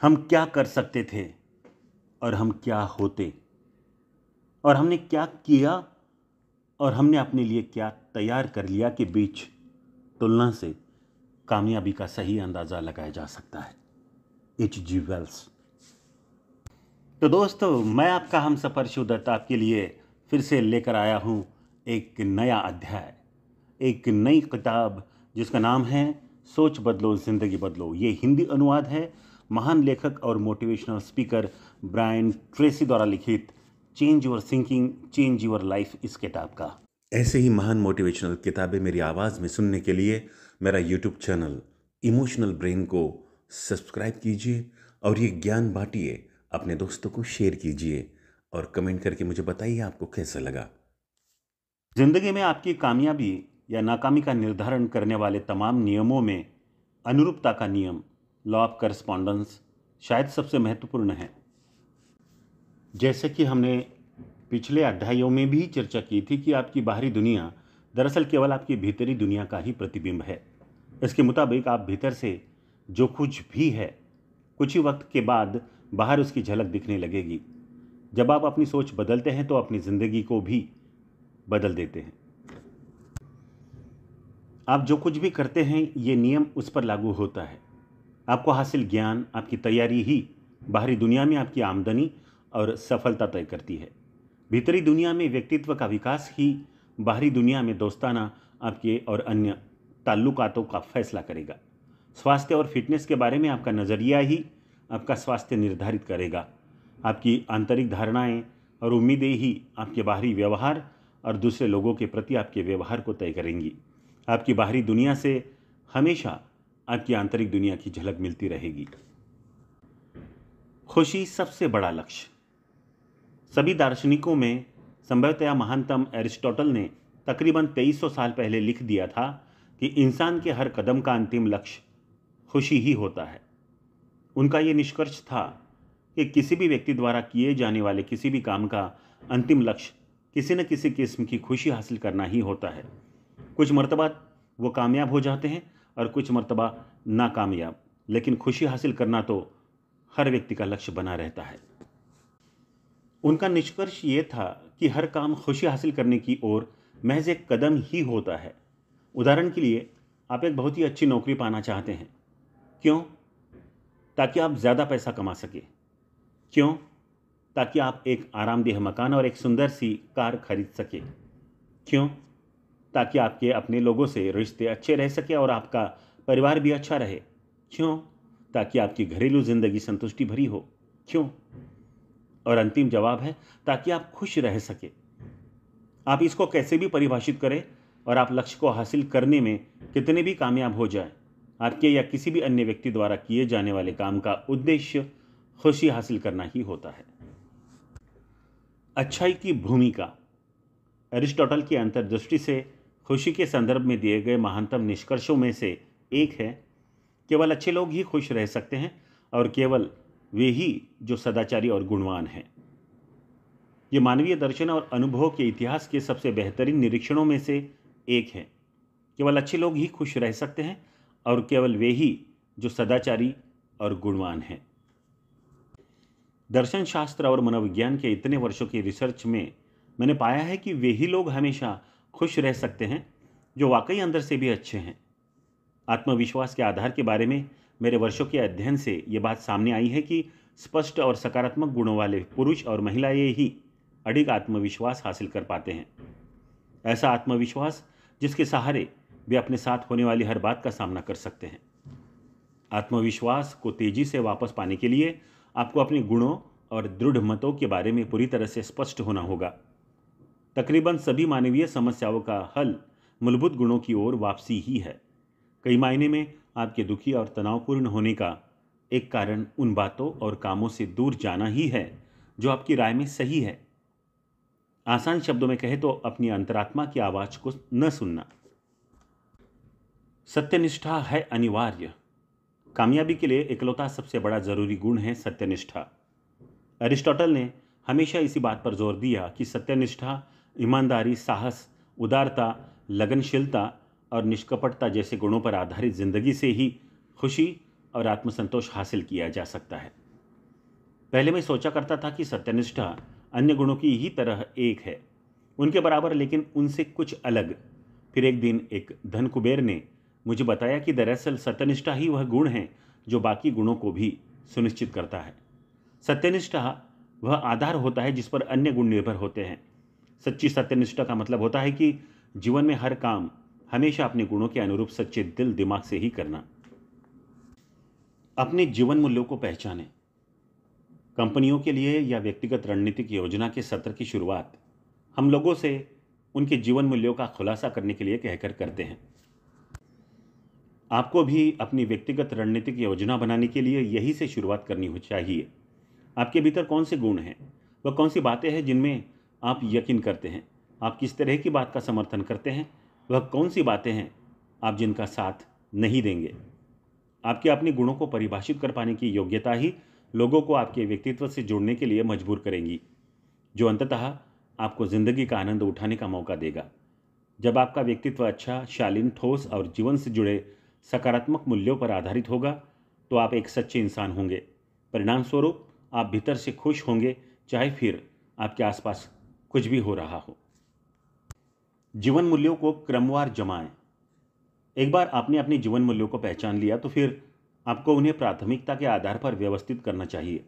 हम क्या कर सकते थे और हम क्या होते, और हमने क्या किया और हमने अपने लिए क्या तैयार कर लिया के बीच तुलना से कामयाबी का सही अंदाज़ा लगाया जा सकता है। H.G. वेल्स। तो दोस्तों, मैं आपका हमसफ़र शिवदत्त आपके लिए फिर से लेकर आया हूँ एक नया अध्याय, एक नई किताब जिसका नाम है सोच बदलो ज़िंदगी बदलो। ये हिंदी अनुवाद है महान लेखक और मोटिवेशनल स्पीकर ब्रायन ट्रेसी द्वारा लिखित change your thinking change your life इस किताब का। ऐसे ही महान मोटिवेशनल किताबें मेरी आवाज़ में सुनने के लिए मेरा यूट्यूब चैनल इमोशनल ब्रेन को सब्सक्राइब कीजिए और ये ज्ञान बांटिए, अपने दोस्तों को शेयर कीजिए और कमेंट करके मुझे बताइए आपको कैसा लगा। जिंदगी में आपकी कामयाबी या नाकामी का निर्धारण करने वाले तमाम नियमों में अनुरूपता का नियम, लॉ ऑफ करस्पॉन्डेंस, शायद सबसे महत्वपूर्ण है। जैसे कि हमने पिछले अध्यायों में भी चर्चा की थी कि आपकी बाहरी दुनिया दरअसल केवल आपकी भीतरी दुनिया का ही प्रतिबिंब है। इसके मुताबिक आप भीतर से जो कुछ भी है, कुछ ही वक्त के बाद बाहर उसकी झलक दिखने लगेगी। जब आप अपनी सोच बदलते हैं तो अपनी ज़िंदगी को भी बदल देते हैं। आप जो कुछ भी करते हैं ये नियम उस पर लागू होता है। आपको हासिल ज्ञान, आपकी तैयारी ही बाहरी दुनिया में आपकी आमदनी और सफलता तय करती है। भीतरी दुनिया में व्यक्तित्व का विकास ही बाहरी दुनिया में दोस्ताना आपके और अन्य ताल्लुकातों का फैसला करेगा। स्वास्थ्य और फिटनेस के बारे में आपका नज़रिया ही आपका स्वास्थ्य निर्धारित करेगा। आपकी आंतरिक धारणाएं और उम्मीदें ही आपके बाहरी व्यवहार और दूसरे लोगों के प्रति आपके व्यवहार को तय करेंगी। आपकी बाहरी दुनिया से हमेशा आपकी आंतरिक दुनिया की झलक मिलती रहेगी। खुशी सबसे बड़ा लक्ष्य। सभी दार्शनिकों में संभवतया महानतम एरिस्टोटल ने तकरीबन 2300 साल पहले लिख दिया था कि इंसान के हर कदम का अंतिम लक्ष्य खुशी ही होता है। उनका ये निष्कर्ष था कि किसी भी व्यक्ति द्वारा किए जाने वाले किसी भी काम का अंतिम लक्ष्य किसी न किसी किस्म की खुशी हासिल करना ही होता है। कुछ मर्तबा वो कामयाब हो जाते हैं और कुछ मर्तबा नाकामयाब, लेकिन खुशी हासिल करना तो हर व्यक्ति का लक्ष्य बना रहता है। उनका निष्कर्ष ये था कि हर काम खुशी हासिल करने की ओर महज एक कदम ही होता है। उदाहरण के लिए, आप एक बहुत ही अच्छी नौकरी पाना चाहते हैं। क्यों? ताकि आप ज़्यादा पैसा कमा सके। क्यों? ताकि आप एक आरामदेह मकान और एक सुंदर सी कार खरीद सके। क्यों? ताकि आपके अपने लोगों से रिश्ते अच्छे रह सके और आपका परिवार भी अच्छा रहे। क्यों? ताकि आपकी घरेलू जिंदगी संतुष्टि भरी हो। क्यों? और अंतिम जवाब है ताकि आप खुश रह सके। आप इसको कैसे भी परिभाषित करें और आप लक्ष्य को हासिल करने में कितने भी कामयाब हो जाएं, आपके या किसी भी अन्य व्यक्ति द्वारा किए जाने वाले काम का उद्देश्य खुशी हासिल करना ही होता है। अच्छाई की भूमिका। एरिस्टोटल की अंतर्दृष्टि से खुशी के संदर्भ में दिए गए महानतम निष्कर्षों में से एक है, केवल अच्छे लोग ही खुश रह सकते हैं और केवल वे ही जो सदाचारी और गुणवान हैं। ये मानवीय दर्शन और अनुभव के इतिहास के सबसे बेहतरीन निरीक्षणों में से एक है। केवल अच्छे लोग ही खुश रह सकते हैं और केवल वे ही जो सदाचारी और गुणवान हैं। दर्शन शास्त्र और मनोविज्ञान के इतने वर्षों की रिसर्च में मैंने पाया है कि वे ही लोग हमेशा खुश रह सकते हैं जो वाकई अंदर से भी अच्छे हैं। आत्मविश्वास के आधार के बारे में मेरे वर्षों के अध्ययन से ये बात सामने आई है कि स्पष्ट और सकारात्मक गुणों वाले पुरुष और महिलाएं ही अधिक आत्मविश्वास हासिल कर पाते हैं। ऐसा आत्मविश्वास जिसके सहारे वे अपने साथ होने वाली हर बात का सामना कर सकते हैं। आत्मविश्वास को तेजी से वापस पाने के लिए आपको अपने गुणों और दृढ़ मतों के बारे में पूरी तरह से स्पष्ट होना होगा। तकरीबन सभी मानवीय समस्याओं का हल मूलभूत गुणों की ओर वापसी ही है। कई मायने में आपके दुखी और तनावपूर्ण होने का एक कारण उन बातों और कामों से दूर जाना ही है जो आपकी राय में सही है। आसान शब्दों में कहे तो अपनी अंतरात्मा की आवाज को न सुनना। सत्यनिष्ठा है अनिवार्य। कामयाबी के लिए इकलौता सबसे बड़ा जरूरी गुण है सत्यनिष्ठा। एरिस्टोटल ने हमेशा इसी बात पर जोर दिया कि सत्यनिष्ठा, ईमानदारी, साहस, उदारता, लगनशीलता और निष्कपटता जैसे गुणों पर आधारित जिंदगी से ही खुशी और आत्मसंतोष हासिल किया जा सकता है। पहले मैं सोचा करता था कि सत्यनिष्ठा अन्य गुणों की ही तरह एक है, उनके बराबर, लेकिन उनसे कुछ अलग। फिर एक दिन एक धन कुबेर ने मुझे बताया कि दरअसल सत्यनिष्ठा ही वह गुण है जो बाकी गुणों को भी सुनिश्चित करता है। सत्यनिष्ठा वह आधार होता है जिस पर अन्य गुण निर्भर होते हैं। सच्ची सत्यनिष्ठा का मतलब होता है कि जीवन में हर काम हमेशा अपने गुणों के अनुरूप सच्चे दिल दिमाग से ही करना। अपने जीवन मूल्यों को पहचानें। कंपनियों के लिए या व्यक्तिगत रणनीतिक योजना के सत्र की शुरुआत हम लोगों से उनके जीवन मूल्यों का खुलासा करने के लिए कहकर करते हैं। आपको भी अपनी व्यक्तिगत रणनीतिक योजना बनाने के लिए यही से शुरुआत करनी हो चाहिए। आपके भीतर कौन से गुण हैं, वह कौन सी बातें हैं जिनमें आप यकीन करते हैं, आप किस तरह की बात का समर्थन करते हैं, वह कौन सी बातें हैं आप जिनका साथ नहीं देंगे। आपके अपने गुणों को परिभाषित कर पाने की योग्यता ही लोगों को आपके व्यक्तित्व से जुड़ने के लिए मजबूर करेंगी, जो अंततः आपको जिंदगी का आनंद उठाने का मौका देगा। जब आपका व्यक्तित्व अच्छा, शालीन, ठोस और जीवन से जुड़े सकारात्मक मूल्यों पर आधारित होगा तो आप एक सच्चे इंसान होंगे। परिणाम स्वरूप आप भीतर से खुश होंगे, चाहे फिर आपके आसपास कुछ भी हो रहा हो। जीवन मूल्यों को क्रमवार जमाएं। एक बार आपने अपने जीवन मूल्यों को पहचान लिया तो फिर आपको उन्हें प्राथमिकता के आधार पर व्यवस्थित करना चाहिए।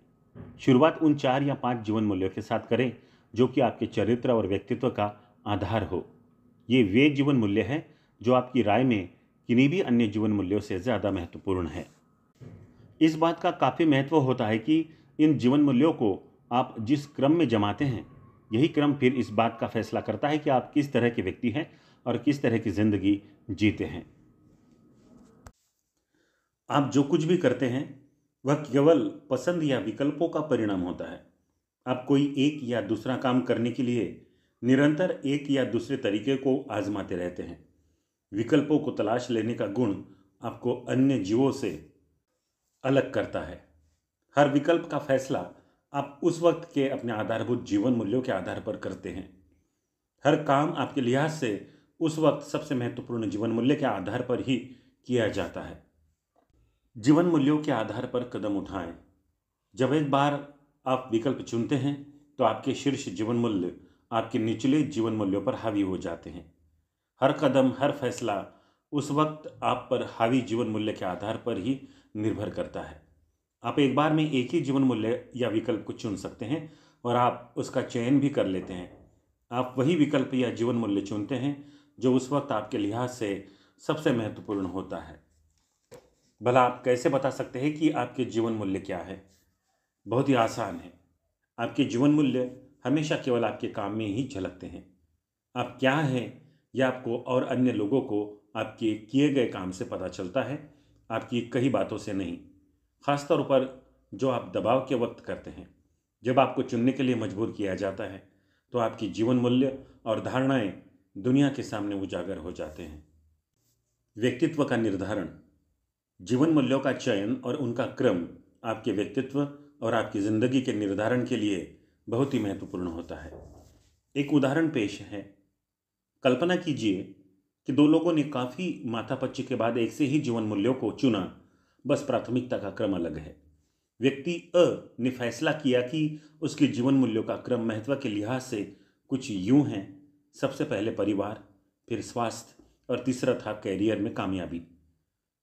शुरुआत उन 4 या 5 जीवन मूल्यों के साथ करें जो कि आपके चरित्र और व्यक्तित्व का आधार हो। ये वे जीवन मूल्य हैं जो आपकी राय में किन्हीं भी अन्य जीवन मूल्यों से ज़्यादा महत्वपूर्ण है। इस बात का काफ़ी महत्व होता है कि इन जीवन मूल्यों को आप जिस क्रम में जमाते हैं, यही क्रम फिर इस बात का फैसला करता है कि आप किस तरह के व्यक्ति हैं और किस तरह की जिंदगी जीते हैं। आप जो कुछ भी करते हैं वह केवल पसंद या विकल्पों का परिणाम होता है। आप कोई एक या दूसरा काम करने के लिए निरंतर एक या दूसरे तरीके को आजमाते रहते हैं। विकल्पों को तलाश लेने का गुण आपको अन्य जीवों से अलग करता है। हर विकल्प का फैसला आप उस वक्त के अपने आधारभूत जीवन मूल्यों के आधार पर करते हैं। हर काम आपके लिहाज से उस वक्त सबसे महत्वपूर्ण जीवन मूल्य के आधार पर ही किया जाता है। जीवन मूल्यों के आधार पर कदम उठाएं। जब एक बार आप विकल्प चुनते हैं तो आपके शीर्ष जीवन मूल्य आपके निचले जीवन मूल्यों पर हावी हो जाते हैं। हर कदम, हर फैसला उस वक्त आप पर हावी जीवन मूल्य के आधार पर ही निर्भर करता है। आप एक बार में एक ही जीवन मूल्य या विकल्प को चुन सकते हैं और आप उसका चयन भी कर लेते हैं। आप वही विकल्प या जीवन मूल्य चुनते हैं जो उस वक्त आपके लिहाज से सबसे महत्वपूर्ण होता है। भला आप कैसे बता सकते हैं कि आपके जीवन मूल्य क्या है? बहुत ही आसान है। आपके जीवन मूल्य हमेशा केवल आपके काम में ही झलकते हैं। आप क्या हैं यह आपको और अन्य लोगों को आपके किए गए काम से पता चलता है, आपकी कई बातों से नहीं। खासतौर पर जो आप दबाव के वक्त करते हैं। जब आपको चुनने के लिए मजबूर किया जाता है तो आपकी जीवन मूल्य और धारणाएं दुनिया के सामने उजागर हो जाते हैं। व्यक्तित्व का निर्धारण। जीवन मूल्यों का चयन और उनका क्रम आपके व्यक्तित्व और आपकी ज़िंदगी के निर्धारण के लिए बहुत ही महत्वपूर्ण होता है। एक उदाहरण पेश है। कल्पना कीजिए कि 2 लोगों ने काफ़ी माथापच्ची के बाद एक से ही जीवन मूल्यों को चुना, बस प्राथमिकता का क्रम अलग है। व्यक्ति अ ने फैसला किया कि उसके जीवन मूल्यों का क्रम महत्व के लिहाज से कुछ यूं है। सबसे पहले परिवार, फिर स्वास्थ्य और तीसरा था कैरियर में कामयाबी।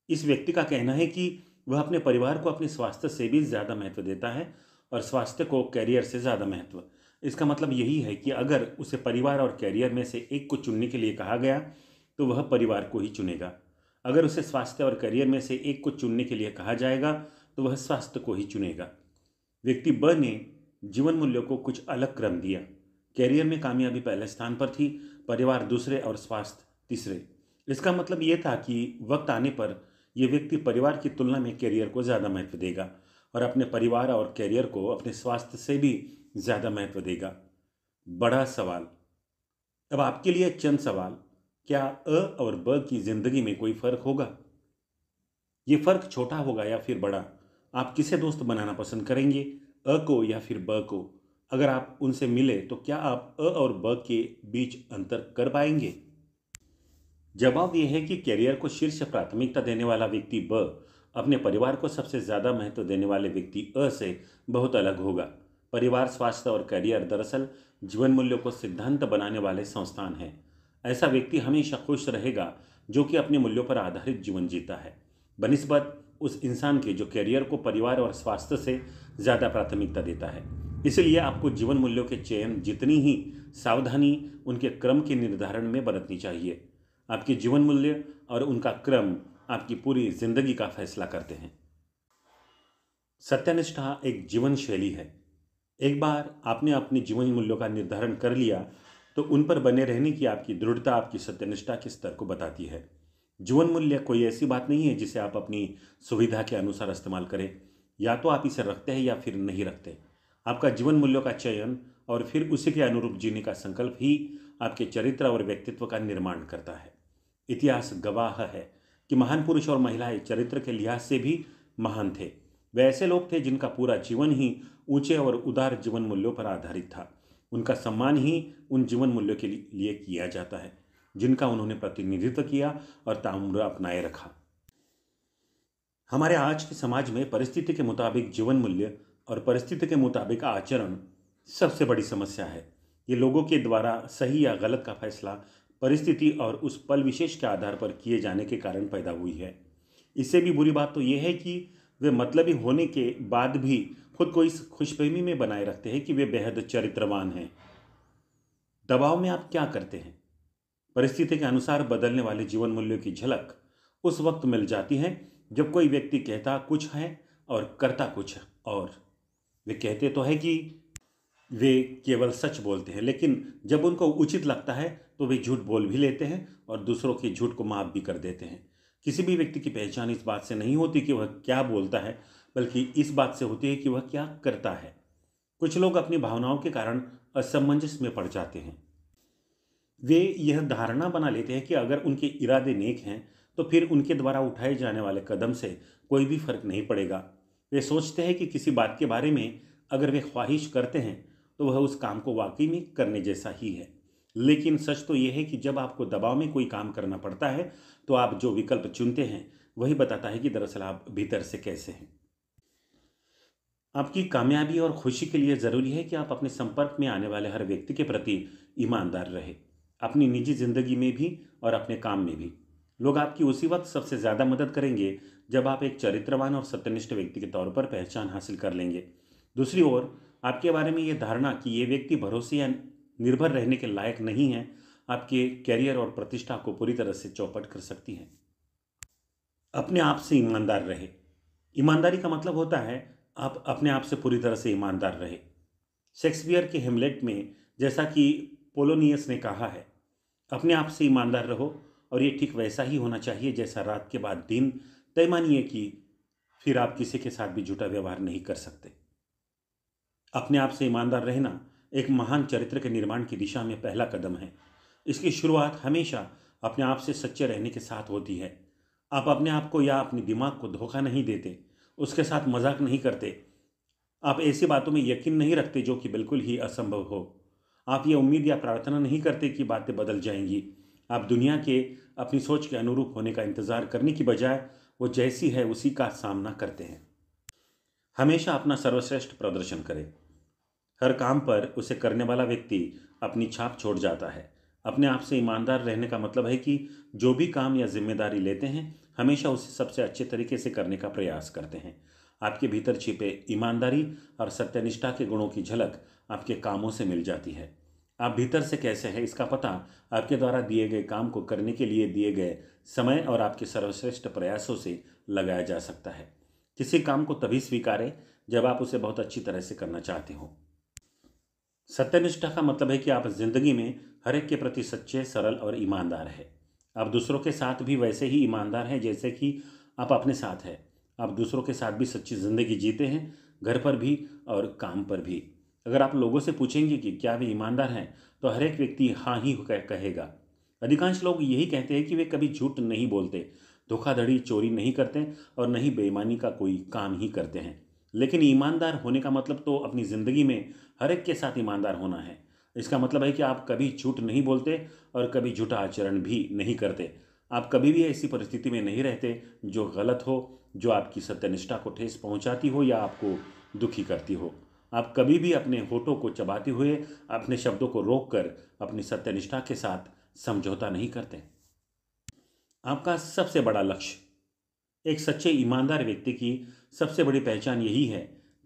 इस व्यक्ति का कहना है कि वह अपने परिवार को अपने स्वास्थ्य से भी ज़्यादा महत्व देता है और स्वास्थ्य को कैरियर से ज़्यादा महत्व। इसका मतलब यही है कि अगर उसे परिवार और कैरियर में से एक को चुनने के लिए कहा गया तो वह परिवार को ही चुनेगा। अगर उसे स्वास्थ्य और करियर में से एक को चुनने के लिए कहा जाएगा तो वह स्वास्थ्य को ही चुनेगा। व्यक्ति ब ने जीवन मूल्यों को कुछ अलग क्रम दिया। कैरियर में कामयाबी पहले स्थान पर थी, परिवार दूसरे और स्वास्थ्य तीसरे। इसका मतलब ये था कि वक्त आने पर यह व्यक्ति परिवार की तुलना में कैरियर को ज़्यादा महत्व देगा और अपने परिवार और कैरियर को अपने स्वास्थ्य से भी ज़्यादा महत्व देगा। बड़ा सवाल। अब आपके लिए चंद सवाल। क्या अ और ब की जिंदगी में कोई फर्क होगा? ये फर्क छोटा होगा या फिर बड़ा? आप किसे दोस्त बनाना पसंद करेंगे, अ को या फिर ब को? अगर आप उनसे मिले तो क्या आप अ और ब के बीच अंतर कर पाएंगे? जवाब यह है कि कैरियर को शीर्ष प्राथमिकता देने वाला व्यक्ति ब अपने परिवार को सबसे ज़्यादा महत्व देने वाले व्यक्ति अ से बहुत अलग होगा। परिवार, स्वास्थ्य और करियर दरअसल जीवन मूल्यों को सिद्धांत बनाने वाले संस्थान हैं। ऐसा व्यक्ति हमेशा खुश रहेगा जो कि अपने मूल्यों पर आधारित जीवन जीता है, बनिस्बत उस इंसान के जो करियर को परिवार और स्वास्थ्य से ज़्यादा प्राथमिकता देता है। इसलिए आपको जीवन मूल्यों के चयन जितनी ही सावधानी उनके क्रम के निर्धारण में बरतनी चाहिए। आपके जीवन मूल्य और उनका क्रम आपकी पूरी जिंदगी का फैसला करते हैं। सत्यनिष्ठा एक जीवन शैली है। एक बार आपने अपने जीवन मूल्यों का निर्धारण कर लिया तो उन पर बने रहने की आपकी दृढ़ता आपकी सत्यनिष्ठा के स्तर को बताती है। जीवन मूल्य कोई ऐसी बात नहीं है जिसे आप अपनी सुविधा के अनुसार इस्तेमाल करें। या तो आप इसे रखते हैं या फिर नहीं रखते। आपका जीवन मूल्यों का चयन और फिर उसी के अनुरूप जीने का संकल्प ही आपके चरित्र और व्यक्तित्व का निर्माण करता है। इतिहास गवाह है कि महान पुरुष और महिलाएं चरित्र के लिहाज से भी महान थे। वे ऐसे लोग थे जिनका पूरा जीवन ही ऊंचे और उदार जीवन मूल्यों पर आधारित था। उनका सम्मान ही उन जीवन मूल्यों के लिए किया जाता है जिनका उन्होंने प्रतिनिधित्व किया और ताउम्र अपनाए रखा। हमारे आज के समाज में परिस्थिति के मुताबिक जीवन मूल्य और परिस्थिति के मुताबिक आचरण सबसे बड़ी समस्या है। ये लोगों के द्वारा सही या गलत का फैसला परिस्थिति और उस पल विशेष के आधार पर किए जाने के कारण पैदा हुई है। इससे भी बुरी बात तो यह है कि वे मतलबी होने के बाद भी खुद को इस खुशफहमी में बनाए रखते हैं कि वे बेहद चरित्रवान हैं। दबाव में आप क्या करते हैं? परिस्थिति के अनुसार बदलने वाले जीवन मूल्यों की झलक उस वक्त मिल जाती है जब कोई व्यक्ति कहता कुछ है और करता कुछ है। और वे कहते तो है कि वे केवल सच बोलते हैं, लेकिन जब उनको उचित लगता है तो वे झूठ बोल भी लेते हैं और दूसरों के झूठ को माफ भी कर देते हैं। किसी भी व्यक्ति की पहचान इस बात से नहीं होती कि वह क्या बोलता है, बल्कि इस बात से होती है कि वह क्या करता है। कुछ लोग अपनी भावनाओं के कारण असमंजस में पड़ जाते हैं। वे यह धारणा बना लेते हैं कि अगर उनके इरादे नेक हैं तो फिर उनके द्वारा उठाए जाने वाले कदम से कोई भी फर्क नहीं पड़ेगा। वे सोचते हैं कि किसी बात के बारे में अगर वे ख्वाहिश करते हैं तो वह उस काम को वाकई में करने जैसा ही है। लेकिन सच तो यह है कि जब आपको दबाव में कोई काम करना पड़ता है तो आप जो विकल्प चुनते हैं वही बताता है कि दरअसल आप भीतर से कैसे हैं। आपकी कामयाबी और खुशी के लिए ज़रूरी है कि आप अपने संपर्क में आने वाले हर व्यक्ति के प्रति ईमानदार रहे, अपनी निजी जिंदगी में भी और अपने काम में भी। लोग आपकी उसी वक्त सबसे ज़्यादा मदद करेंगे जब आप एक चरित्रवान और सत्यनिष्ठ व्यक्ति के तौर पर पहचान हासिल कर लेंगे। दूसरी ओर आपके बारे में ये धारणा कि ये व्यक्ति भरोसे या निर्भर रहने के लायक नहीं है आपके कैरियर और प्रतिष्ठा को पूरी तरह से चौपट कर सकती है। अपने आप से ईमानदार रहे। ईमानदारी का मतलब होता है आप अपने आप से पूरी तरह से ईमानदार रहे। शेक्सपियर के हेमलेट में जैसा कि पोलोनियस ने कहा है, अपने आप से ईमानदार रहो और ये ठीक वैसा ही होना चाहिए जैसा रात के बाद दिन। तय मानिए कि फिर आप किसी के साथ भी झूठा व्यवहार नहीं कर सकते। अपने आप से ईमानदार रहना एक महान चरित्र के निर्माण की दिशा में पहला कदम है। इसकी शुरुआत हमेशा अपने आप से सच्चे रहने के साथ होती है। आप अपने आप को या अपने दिमाग को धोखा नहीं देते, उसके साथ मजाक नहीं करते। आप ऐसी बातों में यकीन नहीं रखते जो कि बिल्कुल ही असंभव हो। आप ये उम्मीद या प्रार्थना नहीं करते कि बातें बदल जाएंगी। आप दुनिया के अपनी सोच के अनुरूप होने का इंतज़ार करने की बजाय वो जैसी है उसी का सामना करते हैं। हमेशा अपना सर्वश्रेष्ठ प्रदर्शन करें। हर काम पर उसे करने वाला व्यक्ति अपनी छाप छोड़ जाता है। अपने आप से ईमानदार रहने का मतलब है कि जो भी काम या जिम्मेदारी लेते हैं हमेशा उसे सबसे अच्छे तरीके से करने का प्रयास करते हैं। आपके भीतर छिपे ईमानदारी और सत्यनिष्ठा के गुणों की झलक आपके कामों से मिल जाती है। आप भीतर से कैसे हैं इसका पता आपके द्वारा दिए गए काम को करने के लिए दिए गए समय और आपके सर्वश्रेष्ठ प्रयासों से लगाया जा सकता है। किसी काम को तभी स्वीकारें जब आप उसे बहुत अच्छी तरह से करना चाहते हो। सत्यनिष्ठा का मतलब है कि आप जिंदगी में हर एक के प्रति सच्चे, सरल और ईमानदार हैं। आप दूसरों के साथ भी वैसे ही ईमानदार हैं जैसे कि आप अपने साथ हैं। आप दूसरों के साथ भी सच्ची ज़िंदगी जीते हैं, घर पर भी और काम पर भी। अगर आप लोगों से पूछेंगे कि क्या वे ईमानदार हैं तो हर एक व्यक्ति हाँ ही कहेगा। अधिकांश लोग यही कहते हैं कि वे कभी झूठ नहीं बोलते, धोखाधड़ी, चोरी नहीं करते और न ही बेईमानी का कोई काम ही करते हैं। लेकिन ईमानदार होने का मतलब तो अपनी ज़िंदगी में हर एक के साथ ईमानदार होना है। इसका मतलब है कि आप कभी झूठ नहीं बोलते और कभी झूठा आचरण भी नहीं करते। आप कभी भी ऐसी परिस्थिति में नहीं रहते जो गलत हो, जो आपकी सत्यनिष्ठा को ठेस पहुंचाती हो या आपको दुखी करती हो। आप कभी भी अपने होठों को चबाते हुए अपने शब्दों को रोककर अपनी सत्यनिष्ठा के साथ समझौता नहीं करते। आपका सबसे बड़ा लक्ष्य, एक सच्चे ईमानदार व्यक्ति की सबसे बड़ी पहचान यही है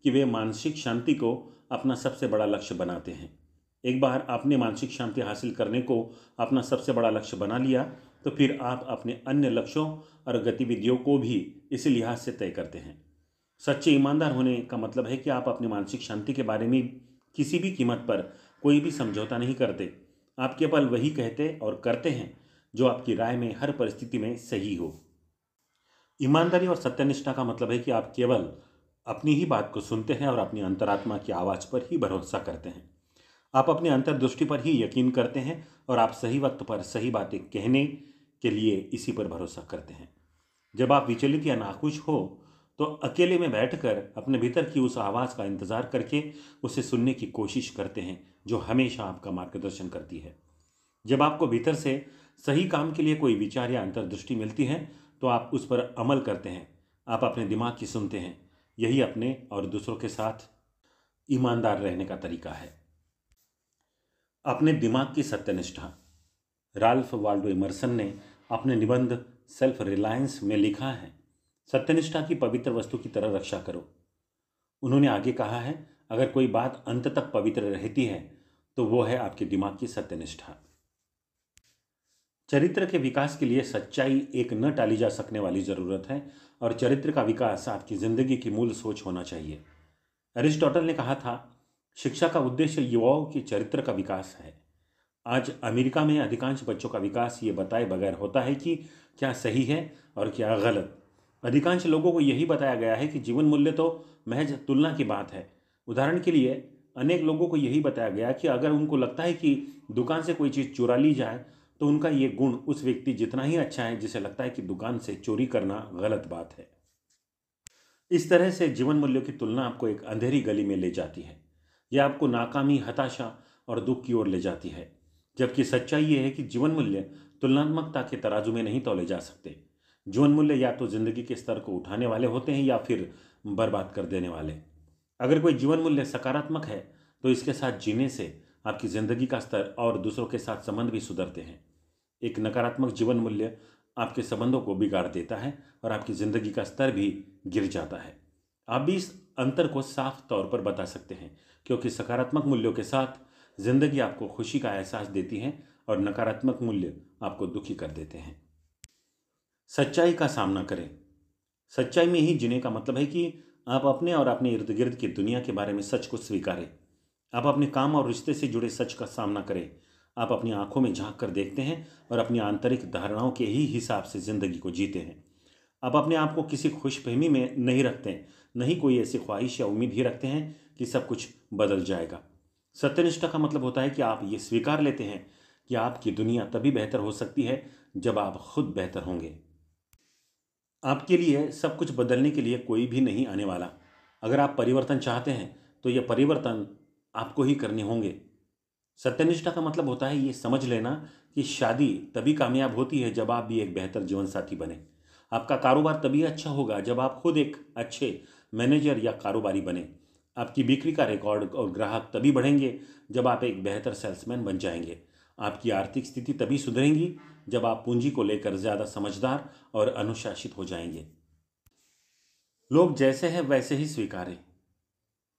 कि वे मानसिक शांति को अपना सबसे बड़ा लक्ष्य बनाते हैं। एक बार आपने मानसिक शांति हासिल करने को अपना सबसे बड़ा लक्ष्य बना लिया तो फिर आप अपने अन्य लक्ष्यों और गतिविधियों को भी इसी लिहाज से तय करते हैं। सच्चे ईमानदार होने का मतलब है कि आप अपनी मानसिक शांति के बारे में किसी भी कीमत पर कोई भी समझौता नहीं करते। आप केवल वही कहते और करते हैं जो आपकी राय में हर परिस्थिति में सही हो। ईमानदारी और सत्यनिष्ठा का मतलब है कि आप केवल अपनी ही बात को सुनते हैं और अपनी अंतरात्मा की आवाज़ पर ही भरोसा करते हैं। आप अपनी अंतर्दृष्टि पर ही यकीन करते हैं और आप सही वक्त पर सही बातें कहने के लिए इसी पर भरोसा करते हैं। जब आप विचलित या नाखुश हो तो अकेले में बैठकर अपने भीतर की उस आवाज़ का इंतज़ार करके उसे सुनने की कोशिश करते हैं जो हमेशा आपका मार्गदर्शन करती है। जब आपको भीतर से सही काम के लिए कोई विचार या अंतर्दृष्टि मिलती है तो आप उस पर अमल करते हैं। आप अपने दिमाग की सुनते हैं। यही अपने और दूसरों के साथ ईमानदार रहने का तरीका है। अपने दिमाग की सत्यनिष्ठा। राल्फ वाल्डो इमर्सन ने अपने निबंध सेल्फ रिलायंस में लिखा है, सत्यनिष्ठा की पवित्र वस्तु की तरह रक्षा करो। उन्होंने आगे कहा है, अगर कोई बात अंत तक पवित्र रहती है तो वो है आपके दिमाग की सत्यनिष्ठा। चरित्र के विकास के लिए सच्चाई एक न टाली जा सकने वाली जरूरत है और चरित्र का विकास आपकी जिंदगी की मूल सोच होना चाहिए। अरिस्टोटल ने कहा था, शिक्षा का उद्देश्य युवाओं के चरित्र का विकास है। आज अमेरिका में अधिकांश बच्चों का विकास ये बताए बगैर होता है कि क्या सही है और क्या गलत। अधिकांश लोगों को यही बताया गया है कि जीवन मूल्य तो महज तुलना की बात है। उदाहरण के लिए अनेक लोगों को यही बताया गया कि अगर उनको लगता है कि दुकान से कोई चीज़ चुरा ली जाए तो उनका ये गुण उस व्यक्ति जितना ही अच्छा है जिसे लगता है कि दुकान से चोरी करना गलत बात है। इस तरह से जीवन मूल्यों की तुलना आपको एक अंधेरी गली में ले जाती है। यह आपको नाकामी, हताशा और दुख की ओर ले जाती है। जबकि सच्चाई यह है कि जीवन मूल्य तुलनात्मकता के तराजू में नहीं तौले जा सकते। जीवन मूल्य या तो जिंदगी के स्तर को उठाने वाले होते हैं या फिर बर्बाद कर देने वाले। अगर कोई जीवन मूल्य सकारात्मक है तो इसके साथ जीने से आपकी जिंदगी का स्तर और दूसरों के साथ संबंध भी सुधरते हैं। एक नकारात्मक जीवन मूल्य आपके संबंधों को बिगाड़ देता है और आपकी जिंदगी का स्तर भी गिर जाता है। आप भी इस अंतर को साफ तौर पर बता सकते हैं, क्योंकि सकारात्मक मूल्यों के साथ जिंदगी आपको खुशी का एहसास देती है और नकारात्मक मूल्य आपको दुखी कर देते हैं। सच्चाई का सामना करें। सच्चाई में ही जीने का मतलब है कि आप अपने और अपने इर्द गिर्द की दुनिया के बारे में सच को स्वीकारें। आप अपने काम और रिश्ते से जुड़े सच का सामना करें। आप अपनी आंखों में झांक कर देखते हैं और अपनी आंतरिक धारणाओं के ही हिसाब से जिंदगी को जीते हैं। आप अपने आप को किसी खुशफहमी में नहीं रखते, नहीं कोई ऐसी ख्वाहिश या उम्मीद ही रखते हैं कि सब कुछ बदल जाएगा। सत्यनिष्ठा का मतलब होता है कि आप ये स्वीकार लेते हैं कि आपकी दुनिया तभी बेहतर हो सकती है जब आप खुद बेहतर होंगे। आपके लिए सब कुछ बदलने के लिए कोई भी नहीं आने वाला। अगर आप परिवर्तन चाहते हैं तो यह परिवर्तन आपको ही करने होंगे। सत्यनिष्ठा का मतलब होता है ये समझ लेना कि शादी तभी कामयाब होती है जब आप भी एक बेहतर जीवन साथी बने। आपका कारोबार तभी अच्छा होगा जब आप खुद एक अच्छे मैनेजर या कारोबारी बने। आपकी बिक्री का रिकॉर्ड और ग्राहक तभी बढ़ेंगे जब आप एक बेहतर सेल्समैन बन जाएंगे। आपकी आर्थिक स्थिति तभी सुधरेगी जब आप पूंजी को लेकर ज़्यादा समझदार और अनुशासित हो जाएंगे। लोग जैसे हैं वैसे ही स्वीकारें।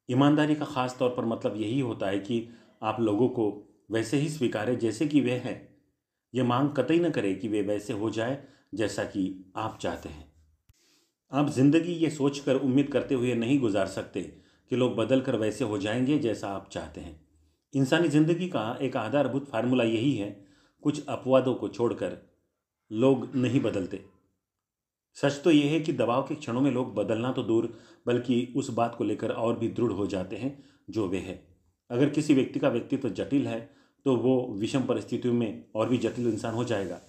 ईमानदारी का खास तौर पर मतलब यही होता है कि आप लोगों को वैसे ही स्वीकारें जैसे कि वे हैं। यह मांग कतई न करें कि वे वैसे हो जाए जैसा कि आप चाहते हैं। आप जिंदगी ये सोचकर उम्मीद करते हुए नहीं गुजार सकते कि लोग बदल कर वैसे हो जाएंगे जैसा आप चाहते हैं। इंसानी जिंदगी का एक आधारभूत फार्मूला यही है, कुछ अपवादों को छोड़कर लोग नहीं बदलते। सच तो यह है कि दबाव के क्षणों में लोग बदलना तो दूर बल्कि उस बात को लेकर और भी दृढ़ हो जाते हैं जो वे है। अगर किसी व्यक्ति का व्यक्तित्व जटिल है तो वो विषम परिस्थितियों में और भी जटिल इंसान हो जाएगा।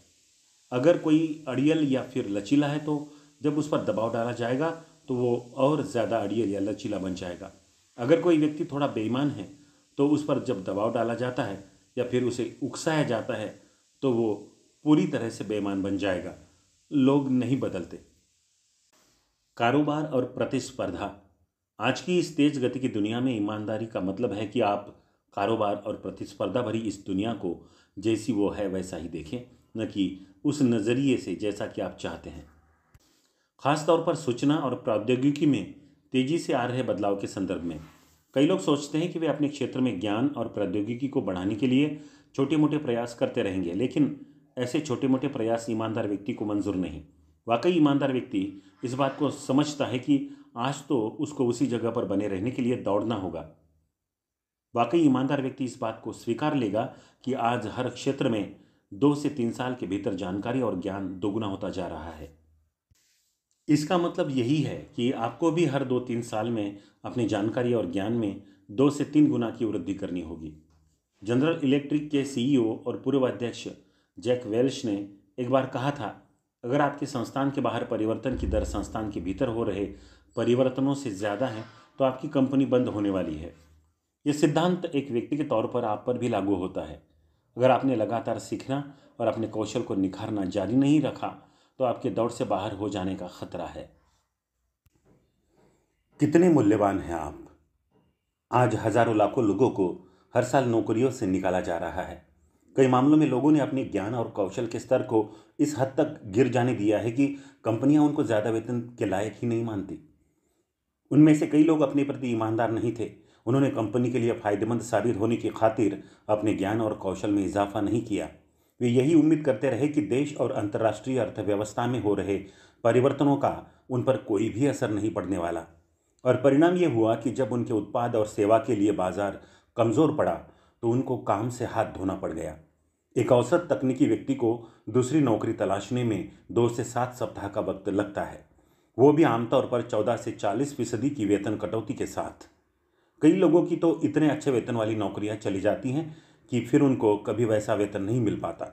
अगर कोई अड़ियल या फिर लचीला है तो जब उस पर दबाव डाला जाएगा तो वो और ज़्यादा अड़ियल या लचीला बन जाएगा। अगर कोई व्यक्ति थोड़ा बेईमान है तो उस पर जब दबाव डाला जाता है या फिर उसे उकसाया जाता है तो वो पूरी तरह से बेईमान बन जाएगा। लोग नहीं बदलते। कारोबार और प्रतिस्पर्धा। आज की इस तेज गति की दुनिया में ईमानदारी का मतलब है कि आप कारोबार और प्रतिस्पर्धा भरी इस दुनिया को जैसी वो है वैसा ही देखें, न कि उस नज़रिए से जैसा कि आप चाहते हैं। खासतौर पर सूचना और प्रौद्योगिकी में तेजी से आ रहे बदलाव के संदर्भ में कई लोग सोचते हैं कि वे अपने क्षेत्र में ज्ञान और प्रौद्योगिकी को बढ़ाने के लिए छोटे मोटे प्रयास करते रहेंगे, लेकिन ऐसे छोटे मोटे प्रयास ईमानदार व्यक्ति को मंजूर नहीं। वाकई ईमानदार व्यक्ति इस बात को समझता है कि आज तो उसको उसी जगह पर बने रहने के लिए दौड़ना होगा। वाकई ईमानदार व्यक्ति इस बात को स्वीकार लेगा कि आज हर क्षेत्र में 2 से 3 साल के भीतर जानकारी और ज्ञान दोगुना होता जा रहा है। इसका मतलब यही है कि आपको भी हर 2-3 साल में अपनी जानकारी और ज्ञान में 2 से 3 गुना की वृद्धि करनी होगी। जनरल इलेक्ट्रिक के सीईओ और पूर्व अध्यक्ष जैक वेल्श ने एक बार कहा था, अगर आपके संस्थान के बाहर परिवर्तन की दर संस्थान के भीतर हो रहे परिवर्तनों से ज़्यादा है तो आपकी कंपनी बंद होने वाली है। यह सिद्धांत एक व्यक्ति के तौर पर आप पर भी लागू होता है। अगर आपने लगातार सीखना और अपने कौशल को निखारना जारी नहीं रखा तो आपके दौड़ से बाहर हो जाने का खतरा है। कितने मूल्यवान हैं आप। आज हजारों लाखों लोगों को हर साल नौकरियों से निकाला जा रहा है। कई मामलों में लोगों ने अपने ज्ञान और कौशल के स्तर को इस हद तक गिर जाने दिया है कि कंपनियां उनको ज़्यादा वेतन के लायक ही नहीं मानती। उनमें से कई लोग अपने प्रति ईमानदार नहीं थे। उन्होंने कंपनी के लिए फायदेमंद साबित होने की खातिर अपने ज्ञान और कौशल में इजाफा नहीं किया। वे यही उम्मीद करते रहे कि देश और अंतर्राष्ट्रीय अर्थव्यवस्था में हो रहे परिवर्तनों का उन पर कोई भी असर नहीं पड़ने वाला। और परिणाम ये हुआ कि जब उनके उत्पाद और सेवा के लिए बाजार कमज़ोर पड़ा तो उनको काम से हाथ धोना पड़ गया। एक औसत तकनीकी व्यक्ति को दूसरी नौकरी तलाशने में 2 से 7 सप्ताह का वक्त लगता है, वो भी आमतौर पर 14 से 40% की वेतन कटौती के साथ। कई लोगों की तो इतने अच्छे वेतन वाली नौकरियां चली जाती हैं कि फिर उनको कभी वैसा वेतन नहीं मिल पाता।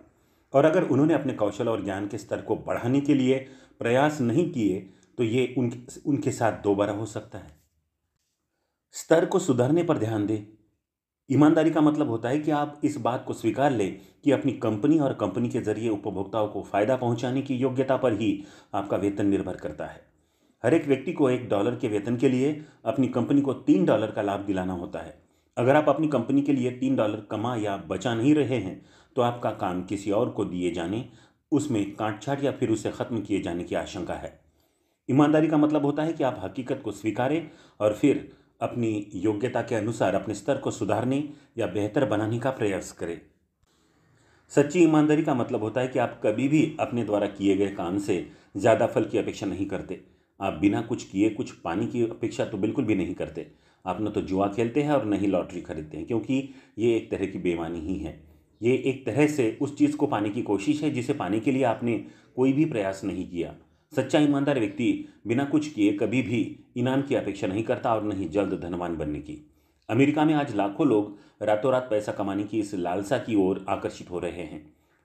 और अगर उन्होंने अपने कौशल और ज्ञान के स्तर को बढ़ाने के लिए प्रयास नहीं किए तो ये उनके साथ दोबारा हो सकता है। स्तर को सुधारने पर ध्यान दें। ईमानदारी का मतलब होता है कि आप इस बात को स्वीकार लें कि अपनी कंपनी और कंपनी के जरिए उपभोक्ताओं को फायदा पहुंचाने की योग्यता पर ही आपका वेतन निर्भर करता है। हर एक व्यक्ति को $1 के वेतन के लिए अपनी कंपनी को $3 का लाभ दिलाना होता है। अगर आप अपनी कंपनी के लिए $3 कमा या बचा नहीं रहे हैं तो आपका काम किसी और को दिए जाने, उसमें काटछाट या फिर उसे खत्म किए जाने की आशंका है। ईमानदारी का मतलब होता है कि आप हकीकत को स्वीकारें और फिर अपनी योग्यता के अनुसार अपने स्तर को सुधारने या बेहतर बनाने का प्रयास करें। सच्ची ईमानदारी का मतलब होता है कि आप कभी भी अपने द्वारा किए गए काम से ज़्यादा फल की अपेक्षा नहीं करते। आप बिना कुछ किए कुछ पाने की अपेक्षा तो बिल्कुल भी नहीं करते। आप न तो जुआ खेलते हैं और न ही लॉटरी खरीदते हैं, क्योंकि ये एक तरह की बेईमानी ही है। ये एक तरह से उस चीज़ को पाने की कोशिश है जिसे पाने के लिए आपने कोई भी प्रयास नहीं किया। सच्चा ईमानदार व्यक्ति बिना कुछ किए कभी भी इनाम की अपेक्षा नहीं करता और न ही जल्द धनवान बनने की। अमेरिका में आज लाखों लोग रातों रात पैसा कमाने की इस लालसा की ओर आकर्षित हो रहे हैं।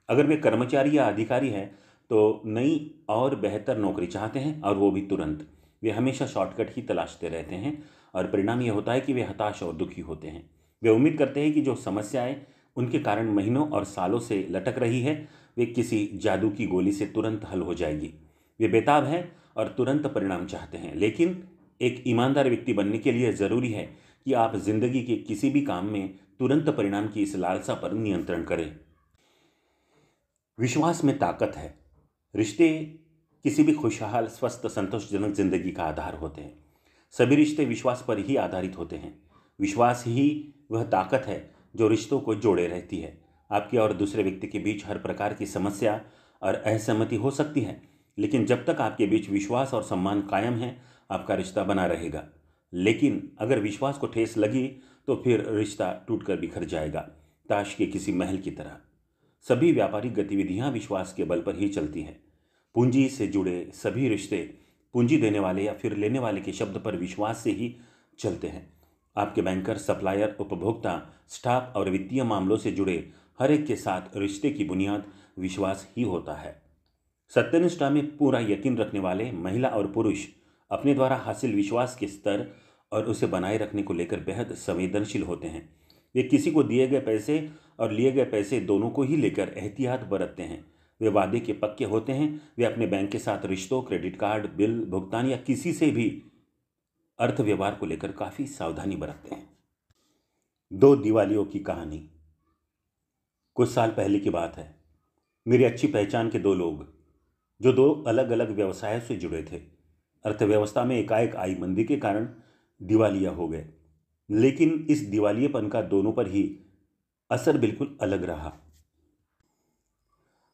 अगर वे कर्मचारी या अधिकारी हैं तो नई और बेहतर नौकरी चाहते हैं, और वो भी तुरंत। वे हमेशा शॉर्टकट ही तलाशते रहते हैं और परिणाम ये होता है कि वे हताश और दुखी होते हैं। वे उम्मीद करते हैं कि जो समस्याएं उनके कारण महीनों और सालों से लटक रही है वे किसी जादू की गोली से तुरंत हल हो जाएगी। वे बेताब हैं और तुरंत परिणाम चाहते हैं। लेकिन एक ईमानदार व्यक्ति बनने के लिए ज़रूरी है कि आप जिंदगी के किसी भी काम में तुरंत परिणाम की इस लालसा पर नियंत्रण करें। विश्वास में ताकत है। रिश्ते किसी भी खुशहाल, स्वस्थ, संतोषजनक जिंदगी का आधार होते हैं। सभी रिश्ते विश्वास पर ही आधारित होते हैं। विश्वास ही वह ताकत है जो रिश्तों को जोड़े रहती है। आपके और दूसरे व्यक्ति के बीच हर प्रकार की समस्या और असहमति हो सकती है, लेकिन जब तक आपके बीच विश्वास और सम्मान कायम है आपका रिश्ता बना रहेगा। लेकिन अगर विश्वास को ठेस लगी तो फिर रिश्ता टूटकर बिखर जाएगा, ताश के किसी महल की तरह। सभी व्यापारिक गतिविधियां विश्वास के बल पर ही चलती हैं। पूंजी से जुड़े सभी रिश्ते पूंजी देने वाले या फिर लेने वाले के शब्द पर विश्वास से ही चलते हैं। आपके बैंकर, सप्लायर, उपभोक्ता, स्टाफ और वित्तीय मामलों से जुड़े हर एक के साथ रिश्ते की बुनियाद विश्वास ही होता है। सत्यनिष्ठा में पूरा यकीन रखने वाले महिला और पुरुष अपने द्वारा हासिल विश्वास के स्तर और उसे बनाए रखने को लेकर बेहद संवेदनशील होते हैं। वे किसी को दिए गए पैसे और लिए गए पैसे दोनों को ही लेकर एहतियात बरतते हैं। वे वादे के पक्के होते हैं। वे अपने बैंक के साथ रिश्तों, क्रेडिट कार्ड, बिल भुगतान या किसी से भी अर्थ व्यवहार को लेकर काफी सावधानी बरतते हैं। दो दिवालियों की कहानी। कुछ साल पहले की बात है। मेरी अच्छी पहचान के दो लोग जो दो अलग अलग व्यवसायों से जुड़े थे, अर्थव्यवस्था में एकाएक आई मंदी के कारण दिवालिया हो गए। लेकिन इस दिवालियेपन का दोनों पर ही असर बिल्कुल अलग रहा।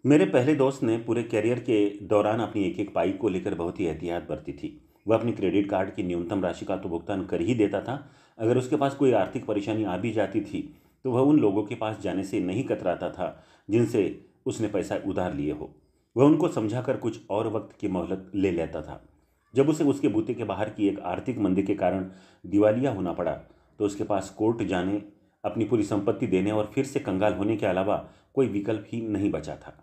मेरे पहले दोस्त ने पूरे करियर के दौरान अपनी एक एक पाई को लेकर बहुत ही एहतियात बरती थी। वह अपनी क्रेडिट कार्ड की न्यूनतम राशि का तो भुगतान कर ही देता था। अगर उसके पास कोई आर्थिक परेशानी आ भी जाती थी तो वह उन लोगों के पास जाने से नहीं कतराता था जिनसे उसने पैसा उधार लिए हो। वह उनको समझाकर कुछ और वक्त की मोहलत ले लेता था। जब उसे उसके बूते के बाहर की एक आर्थिक मंदी के कारण दिवालिया होना पड़ा तो उसके पास कोर्ट जाने, अपनी पूरी संपत्ति देने और फिर से कंगाल होने के अलावा कोई विकल्प ही नहीं बचा था।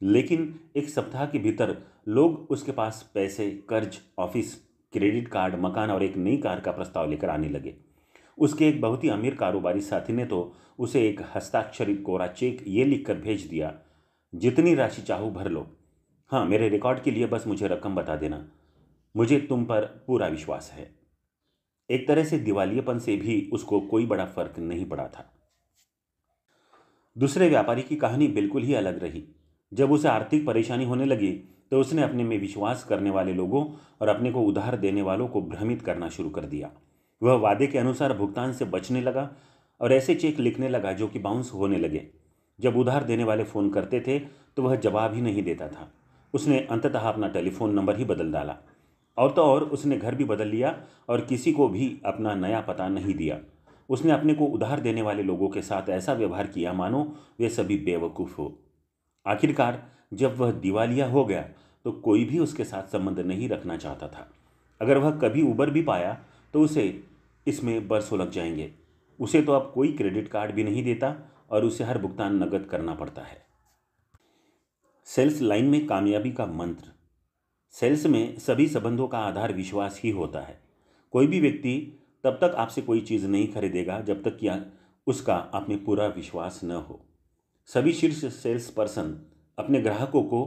लेकिन एक सप्ताह के भीतर लोग उसके पास पैसे, कर्ज, ऑफिस, क्रेडिट कार्ड, मकान और एक नई कार का प्रस्ताव लेकर आने लगे। उसके एक बहुत ही अमीर कारोबारी साथी ने तो उसे एक हस्ताक्षरित कोरा चेक ये लिखकर भेज दिया, जितनी राशि चाहो भर लो। हाँ, मेरे रिकॉर्ड के लिए बस मुझे रकम बता देना, मुझे तुम पर पूरा विश्वास है। एक तरह से दिवालियेपन से भी उसको कोई बड़ा फर्क नहीं पड़ा था। दूसरे व्यापारी की कहानी बिल्कुल ही अलग रही। जब उसे आर्थिक परेशानी होने लगी तो उसने अपने में विश्वास करने वाले लोगों और अपने को उधार देने वालों को भ्रमित करना शुरू कर दिया। वह वादे के अनुसार भुगतान से बचने लगा और ऐसे चेक लिखने लगा जो कि बाउंस होने लगे। जब उधार देने वाले फ़ोन करते थे तो वह जवाब ही नहीं देता था। उसने अंततः अपना टेलीफोन नंबर ही बदल डाला और तो और उसने घर भी बदल लिया और किसी को भी अपना नया पता नहीं दिया। उसने अपने को उधार देने वाले लोगों के साथ ऐसा व्यवहार किया मानो वे सभी बेवकूफ़ हो। आखिरकार जब वह दिवालिया हो गया तो कोई भी उसके साथ संबंध नहीं रखना चाहता था। अगर वह कभी उबर भी पाया तो उसे इसमें बरसों लग जाएंगे। उसे तो अब कोई क्रेडिट कार्ड भी नहीं देता और उसे हर भुगतान नकद करना पड़ता है। सेल्स लाइन में कामयाबी का मंत्र। सेल्स में सभी संबंधों का आधार विश्वास ही होता है। कोई भी व्यक्ति तब तक आपसे कोई चीज़ नहीं खरीदेगा जब तक कि उसका आप में पूरा विश्वास न हो। सभी शीर्ष सेल्स पर्सन अपने ग्राहकों को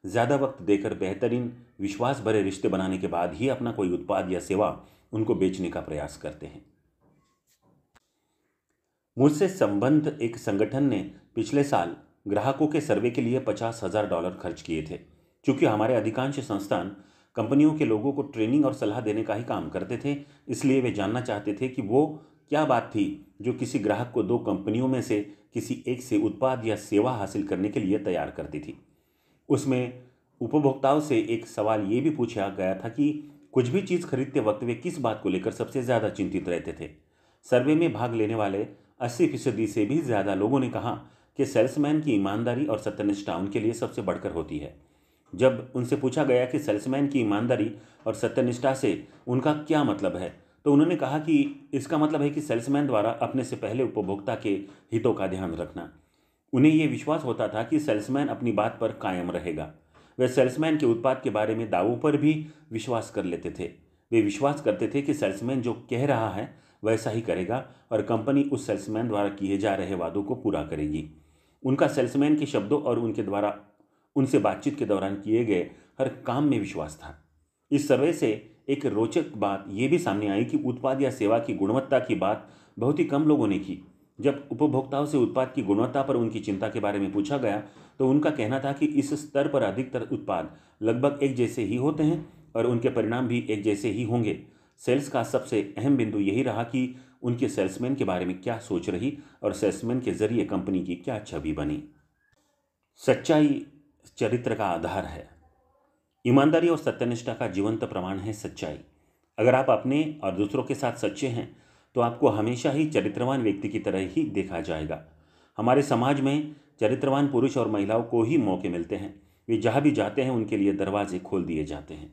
ज़्यादा वक्त देकर बेहतरीन विश्वास भरे रिश्ते बनाने के बाद ही अपना कोई उत्पाद या सेवा उनको बेचने का प्रयास करते हैं। मुझसे संबंध एक संगठन ने पिछले साल ग्राहकों के सर्वे के लिए $50,000 खर्च किए थे। क्योंकि हमारे अधिकांश संस्थान कंपनियों के लोगों को ट्रेनिंग और सलाह देने का ही काम करते थे, इसलिए वे जानना चाहते थे कि वो क्या बात थी जो किसी ग्राहक को दो कंपनियों में से किसी एक से उत्पाद या सेवा हासिल करने के लिए तैयार करती थी। उसमें उपभोक्ताओं से एक सवाल ये भी पूछा गया था कि कुछ भी चीज़ खरीदते वक्त वे किस बात को लेकर सबसे ज़्यादा चिंतित रहते थे। सर्वे में भाग लेने वाले 80% से भी ज़्यादा लोगों ने कहा कि सेल्समैन की ईमानदारी और सत्यनिष्ठा उनके लिए सबसे बढ़कर होती है। जब उनसे पूछा गया कि सेल्समैन की ईमानदारी और सत्यनिष्ठा से उनका क्या मतलब है, तो उन्होंने कहा कि इसका मतलब है कि सेल्समैन द्वारा अपने से पहले उपभोक्ता के हितों का ध्यान रखना। उन्हें यह विश्वास होता था कि सेल्समैन अपनी बात पर कायम रहेगा। वे सेल्समैन के उत्पाद के बारे में दावों पर भी विश्वास कर लेते थे। वे विश्वास करते थे कि सेल्समैन जो कह रहा है वैसा ही करेगा और कंपनी उस सेल्समैन द्वारा किए जा रहे वादों को पूरा करेगी। उनका सेल्समैन के शब्दों और उनके द्वारा उनसे बातचीत के दौरान किए गए हर काम में विश्वास था। इस सर्वे से एक रोचक बात यह भी सामने आई कि उत्पाद या सेवा की गुणवत्ता की बात बहुत ही कम लोगों ने की। जब उपभोक्ताओं से उत्पाद की गुणवत्ता पर उनकी चिंता के बारे में पूछा गया तो उनका कहना था कि इस स्तर पर अधिकतर उत्पाद लगभग एक जैसे ही होते हैं और उनके परिणाम भी एक जैसे ही होंगे। सेल्स का सबसे अहम बिंदु यही रहा कि उनके सेल्समैन के बारे में क्या सोच रही और सेल्समैन के जरिए कंपनी की क्या छवि बनी। सच्चाई चरित्र का आधार है। ईमानदारी और सत्यनिष्ठा का जीवंत प्रमाण है सच्चाई। अगर आप अपने और दूसरों के साथ सच्चे हैं तो आपको हमेशा ही चरित्रवान व्यक्ति की तरह ही देखा जाएगा। हमारे समाज में चरित्रवान पुरुष और महिलाओं को ही मौके मिलते हैं। वे जहाँ भी जाते हैं उनके लिए दरवाजे खोल दिए जाते हैं।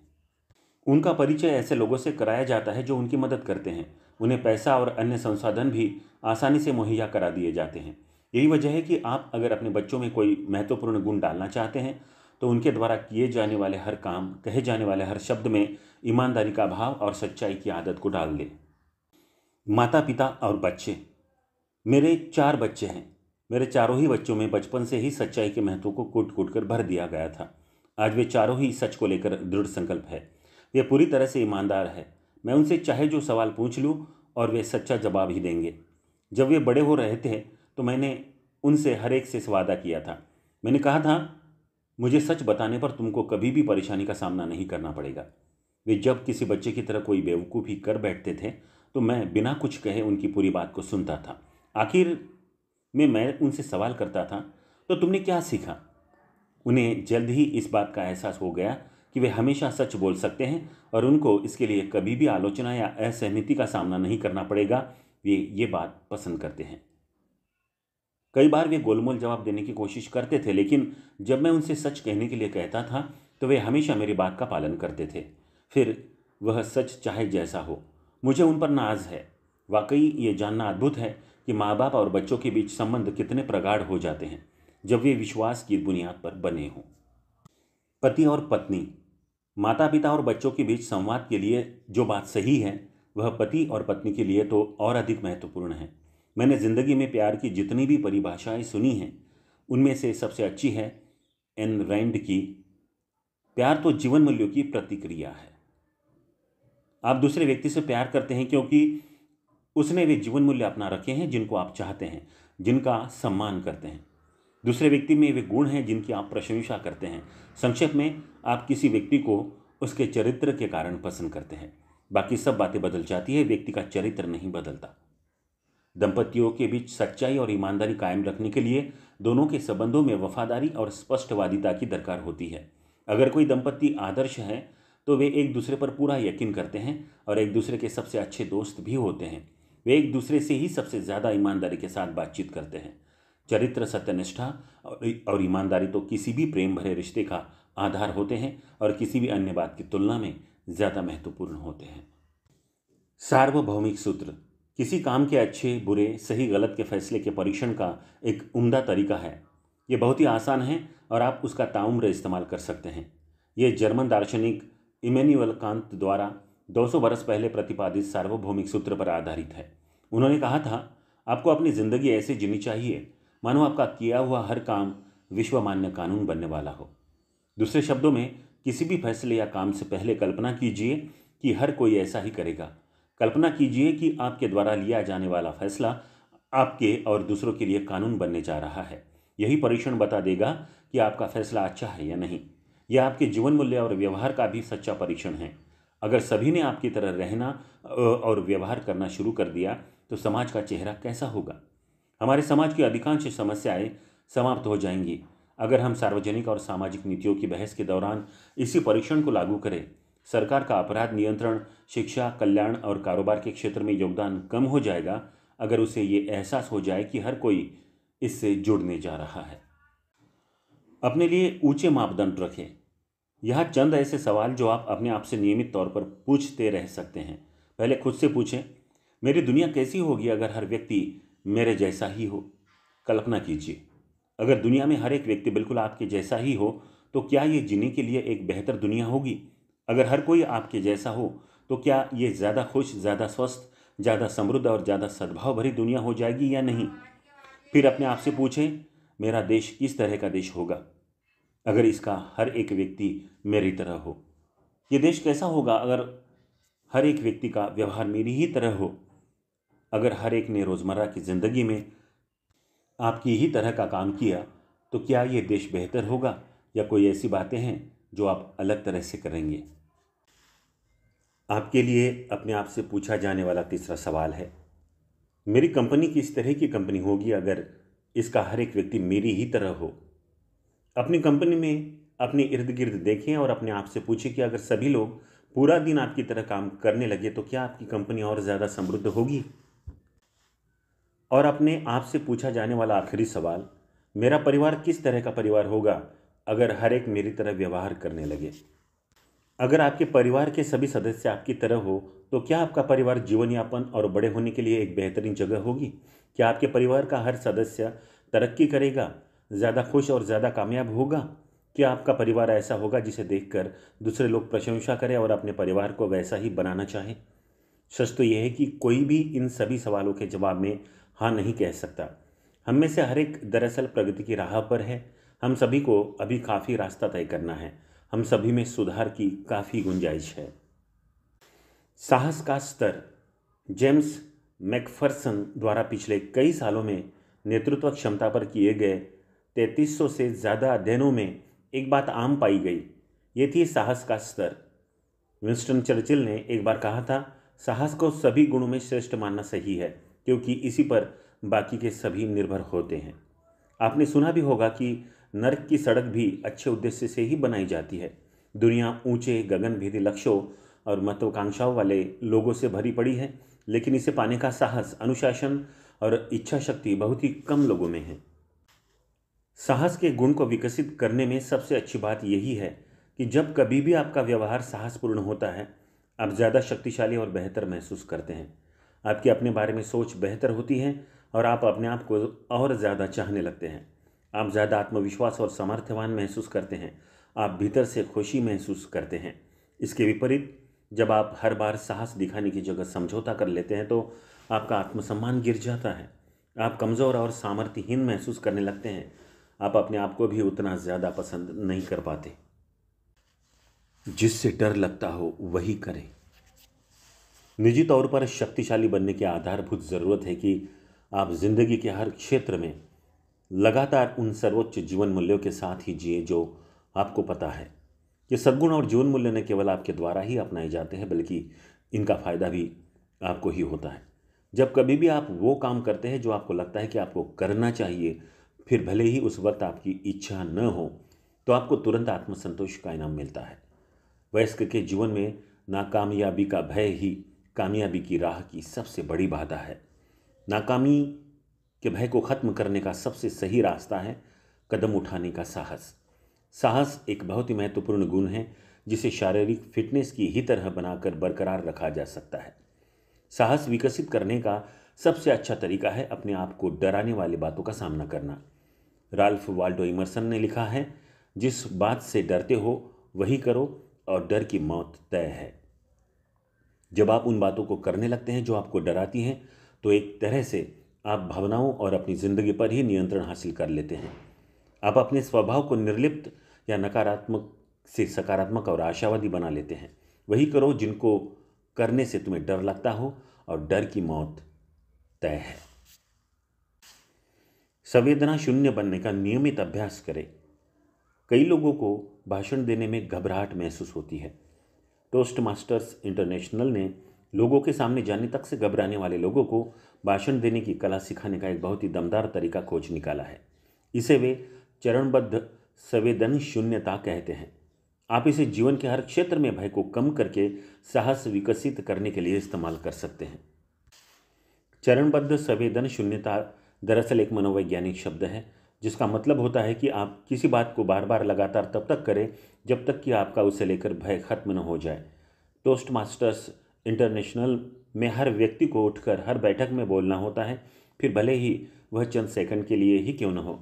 उनका परिचय ऐसे लोगों से कराया जाता है जो उनकी मदद करते हैं। उन्हें पैसा और अन्य संसाधन भी आसानी से मुहैया करा दिए जाते हैं। यही वजह है कि आप अगर अपने बच्चों में कोई महत्वपूर्ण गुण डालना चाहते हैं तो उनके द्वारा किए जाने वाले हर काम, कहे जाने वाले हर शब्द में ईमानदारी का भाव और सच्चाई की आदत को डाल दें। माता पिता और बच्चे। मेरे 4 बच्चे हैं। मेरे चारों ही बच्चों में बचपन से ही सच्चाई के महत्व को कूट कूट कर भर दिया गया था। आज वे चारों ही सच को लेकर दृढ़ संकल्प है। वे पूरी तरह से ईमानदार है। मैं उनसे चाहे जो सवाल पूछ लूँ और वे सच्चा जवाब ही देंगे। जब वे बड़े हो रहे थे तो मैंने उनसे हर एक से वादा किया था। मैंने कहा था, मुझे सच बताने पर तुमको कभी भी परेशानी का सामना नहीं करना पड़ेगा। वे जब किसी बच्चे की तरह कोई बेवकूफ़ी कर बैठते थे तो मैं बिना कुछ कहे उनकी पूरी बात को सुनता था। आखिर में मैं उनसे सवाल करता था, तो तुमने क्या सीखा? उन्हें जल्द ही इस बात का एहसास हो गया कि वे हमेशा सच बोल सकते हैं और उनको इसके लिए कभी भी आलोचना या असहमति का सामना नहीं करना पड़ेगा। वे ये बात पसंद करते हैं। कई बार वे गोलमोल जवाब देने की कोशिश करते थे, लेकिन जब मैं उनसे सच कहने के लिए कहता था तो वे हमेशा मेरी बात का पालन करते थे। फिर वह सच चाहे जैसा हो। मुझे उन पर नाज है। वाकई ये जानना अद्भुत है कि माँ बाप और बच्चों के बीच संबंध कितने प्रगाढ़ हो जाते हैं जब वे विश्वास की बुनियाद पर बने हों। पति और पत्नी, माता पिता और बच्चों के बीच संवाद के लिए जो बात सही है वह पति और पत्नी के लिए तो और अधिक महत्वपूर्ण है। मैंने जिंदगी में प्यार की जितनी भी परिभाषाएं सुनी हैं उनमें से सबसे अच्छी है एन रैंड की, प्यार तो जीवन मूल्यों की प्रतिक्रिया है। आप दूसरे व्यक्ति से प्यार करते हैं क्योंकि उसने वे जीवन मूल्य अपना रखे हैं जिनको आप चाहते हैं, जिनका सम्मान करते हैं। दूसरे व्यक्ति में वे गुण हैं जिनकी आप प्रशंसा करते हैं। संक्षेप में, आप किसी व्यक्ति को उसके चरित्र के कारण पसंद करते हैं। बाकी सब बातें बदल जाती है, व्यक्ति का चरित्र नहीं बदलता। दंपतियों के बीच सच्चाई और ईमानदारी कायम रखने के लिए दोनों के संबंधों में वफादारी और स्पष्टवादिता की दरकार होती है। अगर कोई दंपति आदर्श है तो वे एक दूसरे पर पूरा यकीन करते हैं और एक दूसरे के सबसे अच्छे दोस्त भी होते हैं। वे एक दूसरे से ही सबसे ज़्यादा ईमानदारी के साथ बातचीत करते हैं। चरित्र, सत्यनिष्ठा और ईमानदारी तो किसी भी प्रेम भरे रिश्ते का आधार होते हैं और किसी भी अन्य बात की तुलना में ज़्यादा महत्वपूर्ण होते हैं। सार्वभौमिक सूत्र किसी काम के अच्छे बुरे सही गलत के फैसले के परीक्षण का एक उम्दा तरीका है। ये बहुत ही आसान है और आप उसका ताउम्र इस्तेमाल कर सकते हैं। ये जर्मन दार्शनिक इमैनुअल कांत द्वारा 200 वर्ष पहले प्रतिपादित सार्वभौमिक सूत्र पर आधारित है। उन्होंने कहा था, आपको अपनी ज़िंदगी ऐसे जीनी चाहिए मानो आपका किया हुआ हर काम विश्वमान्य कानून बनने वाला हो। दूसरे शब्दों में, किसी भी फैसले या काम से पहले कल्पना कीजिए कि हर कोई ऐसा ही करेगा। कल्पना कीजिए कि आपके द्वारा लिया जाने वाला फैसला आपके और दूसरों के लिए कानून बनने जा रहा है। यही परीक्षण बता देगा कि आपका फैसला अच्छा है या नहीं। यह आपके जीवन मूल्य और व्यवहार का भी सच्चा परीक्षण है। अगर सभी ने आपकी तरह रहना और व्यवहार करना शुरू कर दिया तो समाज का चेहरा कैसा होगा? हमारे समाज की अधिकांश समस्याएं समाप्त हो जाएंगी अगर हम सार्वजनिक और सामाजिक नीतियों की बहस के दौरान इसी परीक्षण को लागू करें। सरकार का अपराध नियंत्रण, शिक्षा, कल्याण और कारोबार के क्षेत्र में योगदान कम हो जाएगा अगर उसे ये एहसास हो जाए कि हर कोई इससे जुड़ने जा रहा है। अपने लिए ऊंचे मापदंड रखें। यहाँ चंद ऐसे सवाल जो आप अपने आप से नियमित तौर पर पूछते रह सकते हैं। पहले खुद से पूछें, मेरी दुनिया कैसी होगी अगर हर व्यक्ति मेरे जैसा ही हो? कल्पना कीजिए, अगर दुनिया में हर एक व्यक्ति बिल्कुल आपके जैसा ही हो तो क्या ये जीने के लिए एक बेहतर दुनिया होगी? अगर हर कोई आपके जैसा हो तो क्या ये ज़्यादा खुश, ज़्यादा स्वस्थ, ज़्यादा समृद्ध और ज़्यादा सद्भाव भरी दुनिया हो जाएगी या नहीं? फिर अपने आप से पूछें, मेरा देश किस तरह का देश होगा अगर इसका हर एक व्यक्ति मेरी तरह हो? ये देश कैसा होगा अगर हर एक व्यक्ति का व्यवहार मेरी ही तरह हो? अगर हर एक ने रोज़मर्रा की ज़िंदगी में आपकी ही तरह का काम किया तो क्या ये देश बेहतर होगा या कोई ऐसी बातें हैं जो आप अलग तरह से करेंगे? आपके लिए अपने आप से पूछा जाने वाला तीसरा सवाल है, मेरी कंपनी किस तरह की कंपनी होगी अगर इसका हर एक व्यक्ति मेरी ही तरह हो? अपनी कंपनी में अपने इर्द गिर्द देखें और अपने आप से पूछें कि अगर सभी लोग पूरा दिन आपकी तरह काम करने लगे तो क्या आपकी कंपनी और ज़्यादा समृद्ध होगी? और अपने आप से पूछा जाने वाला आखिरी सवाल, मेरा परिवार किस तरह का परिवार होगा अगर हर एक मेरी तरह व्यवहार करने लगे? अगर आपके परिवार के सभी सदस्य आपकी तरह हो तो क्या आपका परिवार जीवन यापन और बड़े होने के लिए एक बेहतरीन जगह होगी? क्या आपके परिवार का हर सदस्य तरक्की करेगा, ज़्यादा खुश और ज़्यादा कामयाब होगा? क्या आपका परिवार ऐसा होगा जिसे देखकर दूसरे लोग प्रशंसा करें और अपने परिवार को वैसा ही बनाना चाहें? सच तो यह है कि कोई भी इन सभी सवालों के जवाब में हाँ नहीं कह सकता। हम में से हर एक दरअसल प्रगति की राह पर है। हम सभी को अभी काफ़ी रास्ता तय करना है। हम सभी में सुधार की काफ़ी गुंजाइश है। साहस का स्तर। जेम्स मैकफरसन द्वारा पिछले कई सालों में नेतृत्व क्षमता पर किए गए 3300 से ज़्यादा अध्ययनों में एक बात आम पाई गई, ये थी साहस का स्तर। विंस्टन चर्चिल ने एक बार कहा था, साहस को सभी गुणों में श्रेष्ठ मानना सही है, क्योंकि इसी पर बाकी के सभी निर्भर होते हैं। आपने सुना भी होगा कि नर्क की सड़क भी अच्छे उद्देश्य से ही बनाई जाती है। दुनिया ऊंचे गगनभेदी लक्ष्यों और महत्वाकांक्षाओं वाले लोगों से भरी पड़ी है, लेकिन इसे पाने का साहस, अनुशासन और इच्छा शक्ति बहुत ही कम लोगों में है। साहस के गुण को विकसित करने में सबसे अच्छी बात यही है कि जब कभी भी आपका व्यवहार साहसपूर्ण होता है, आप ज़्यादा शक्तिशाली और बेहतर महसूस करते हैं। आपकी अपने बारे में सोच बेहतर होती है और आप अपने आप को और ज़्यादा चाहने लगते हैं। आप ज़्यादा आत्मविश्वास और सामर्थ्यवान महसूस करते हैं। आप भीतर से खुशी महसूस करते हैं। इसके विपरीत, जब आप हर बार साहस दिखाने की जगह समझौता कर लेते हैं तो आपका आत्मसम्मान गिर जाता है। आप कमज़ोर और सामर्थ्यहीन महसूस करने लगते हैं। आप अपने आप को भी उतना ज़्यादा पसंद नहीं कर पाते। जिससे डर लगता हो वही करें। निजी तौर पर शक्तिशाली बनने की आधारभूत ज़रूरत है कि आप जिंदगी के हर क्षेत्र में लगातार उन सर्वोच्च जीवन मूल्यों के साथ ही जिए जो आपको पता है। ये सद्गुण और जीवन मूल्य न केवल आपके द्वारा ही अपनाए जाते हैं, बल्कि इनका फायदा भी आपको ही होता है। जब कभी भी आप वो काम करते हैं जो आपको लगता है कि आपको करना चाहिए, फिर भले ही उस वक्त आपकी इच्छा न हो, तो आपको तुरंत आत्मसंतोष का इनाम मिलता है। वयस्क के जीवन में नाकामयाबी का भय ही कामयाबी की राह की सबसे बड़ी बाधा है। नाकामी के भय को खत्म करने का सबसे सही रास्ता है कदम उठाने का साहस। साहस एक बहुत ही महत्वपूर्ण गुण है जिसे शारीरिक फिटनेस की ही तरह बनाकर बरकरार रखा जा सकता है। साहस विकसित करने का सबसे अच्छा तरीका है अपने आप को डराने वाली बातों का सामना करना। राल्फ वाल्डो इमर्सन ने लिखा है, जिस बात से डरते हो वही करो और डर की मौत तय है। जब आप उन बातों को करने लगते हैं जो आपको डराती हैं, तो एक तरह से आप भावनाओं और अपनी ज़िंदगी पर ही नियंत्रण हासिल कर लेते हैं। आप अपने स्वभाव को निर्लिप्त या नकारात्मक से सकारात्मक और आशावादी बना लेते हैं। वही करो जिनको करने से तुम्हें डर लगता हो और डर की मौत तय है। संवेदना शून्य बनने का नियमित अभ्यास करें। कई लोगों को भाषण देने में घबराहट महसूस होती है। टोस्ट मास्टर्स इंटरनेशनल ने लोगों के सामने जाने तक से घबराने वाले लोगों को भाषण देने की कला सिखाने का एक बहुत ही दमदार तरीका खोज निकाला है। इसे वे चरणबद्ध संवेदन शून्यता कहते हैं। आप इसे जीवन के हर क्षेत्र में भय को कम करके साहस विकसित करने के लिए इस्तेमाल कर सकते हैं। चरणबद्ध संवेदन शून्यता दरअसल एक मनोवैज्ञानिक शब्द है जिसका मतलब होता है कि आप किसी बात को बार बार लगातार तब तक करें जब तक कि आपका उसे लेकर भय खत्म न हो जाए। टोस्ट मास्टर्स इंटरनेशनल में हर व्यक्ति को उठकर हर बैठक में बोलना होता है, फिर भले ही वह चंद सेकंड के लिए ही क्यों न हो।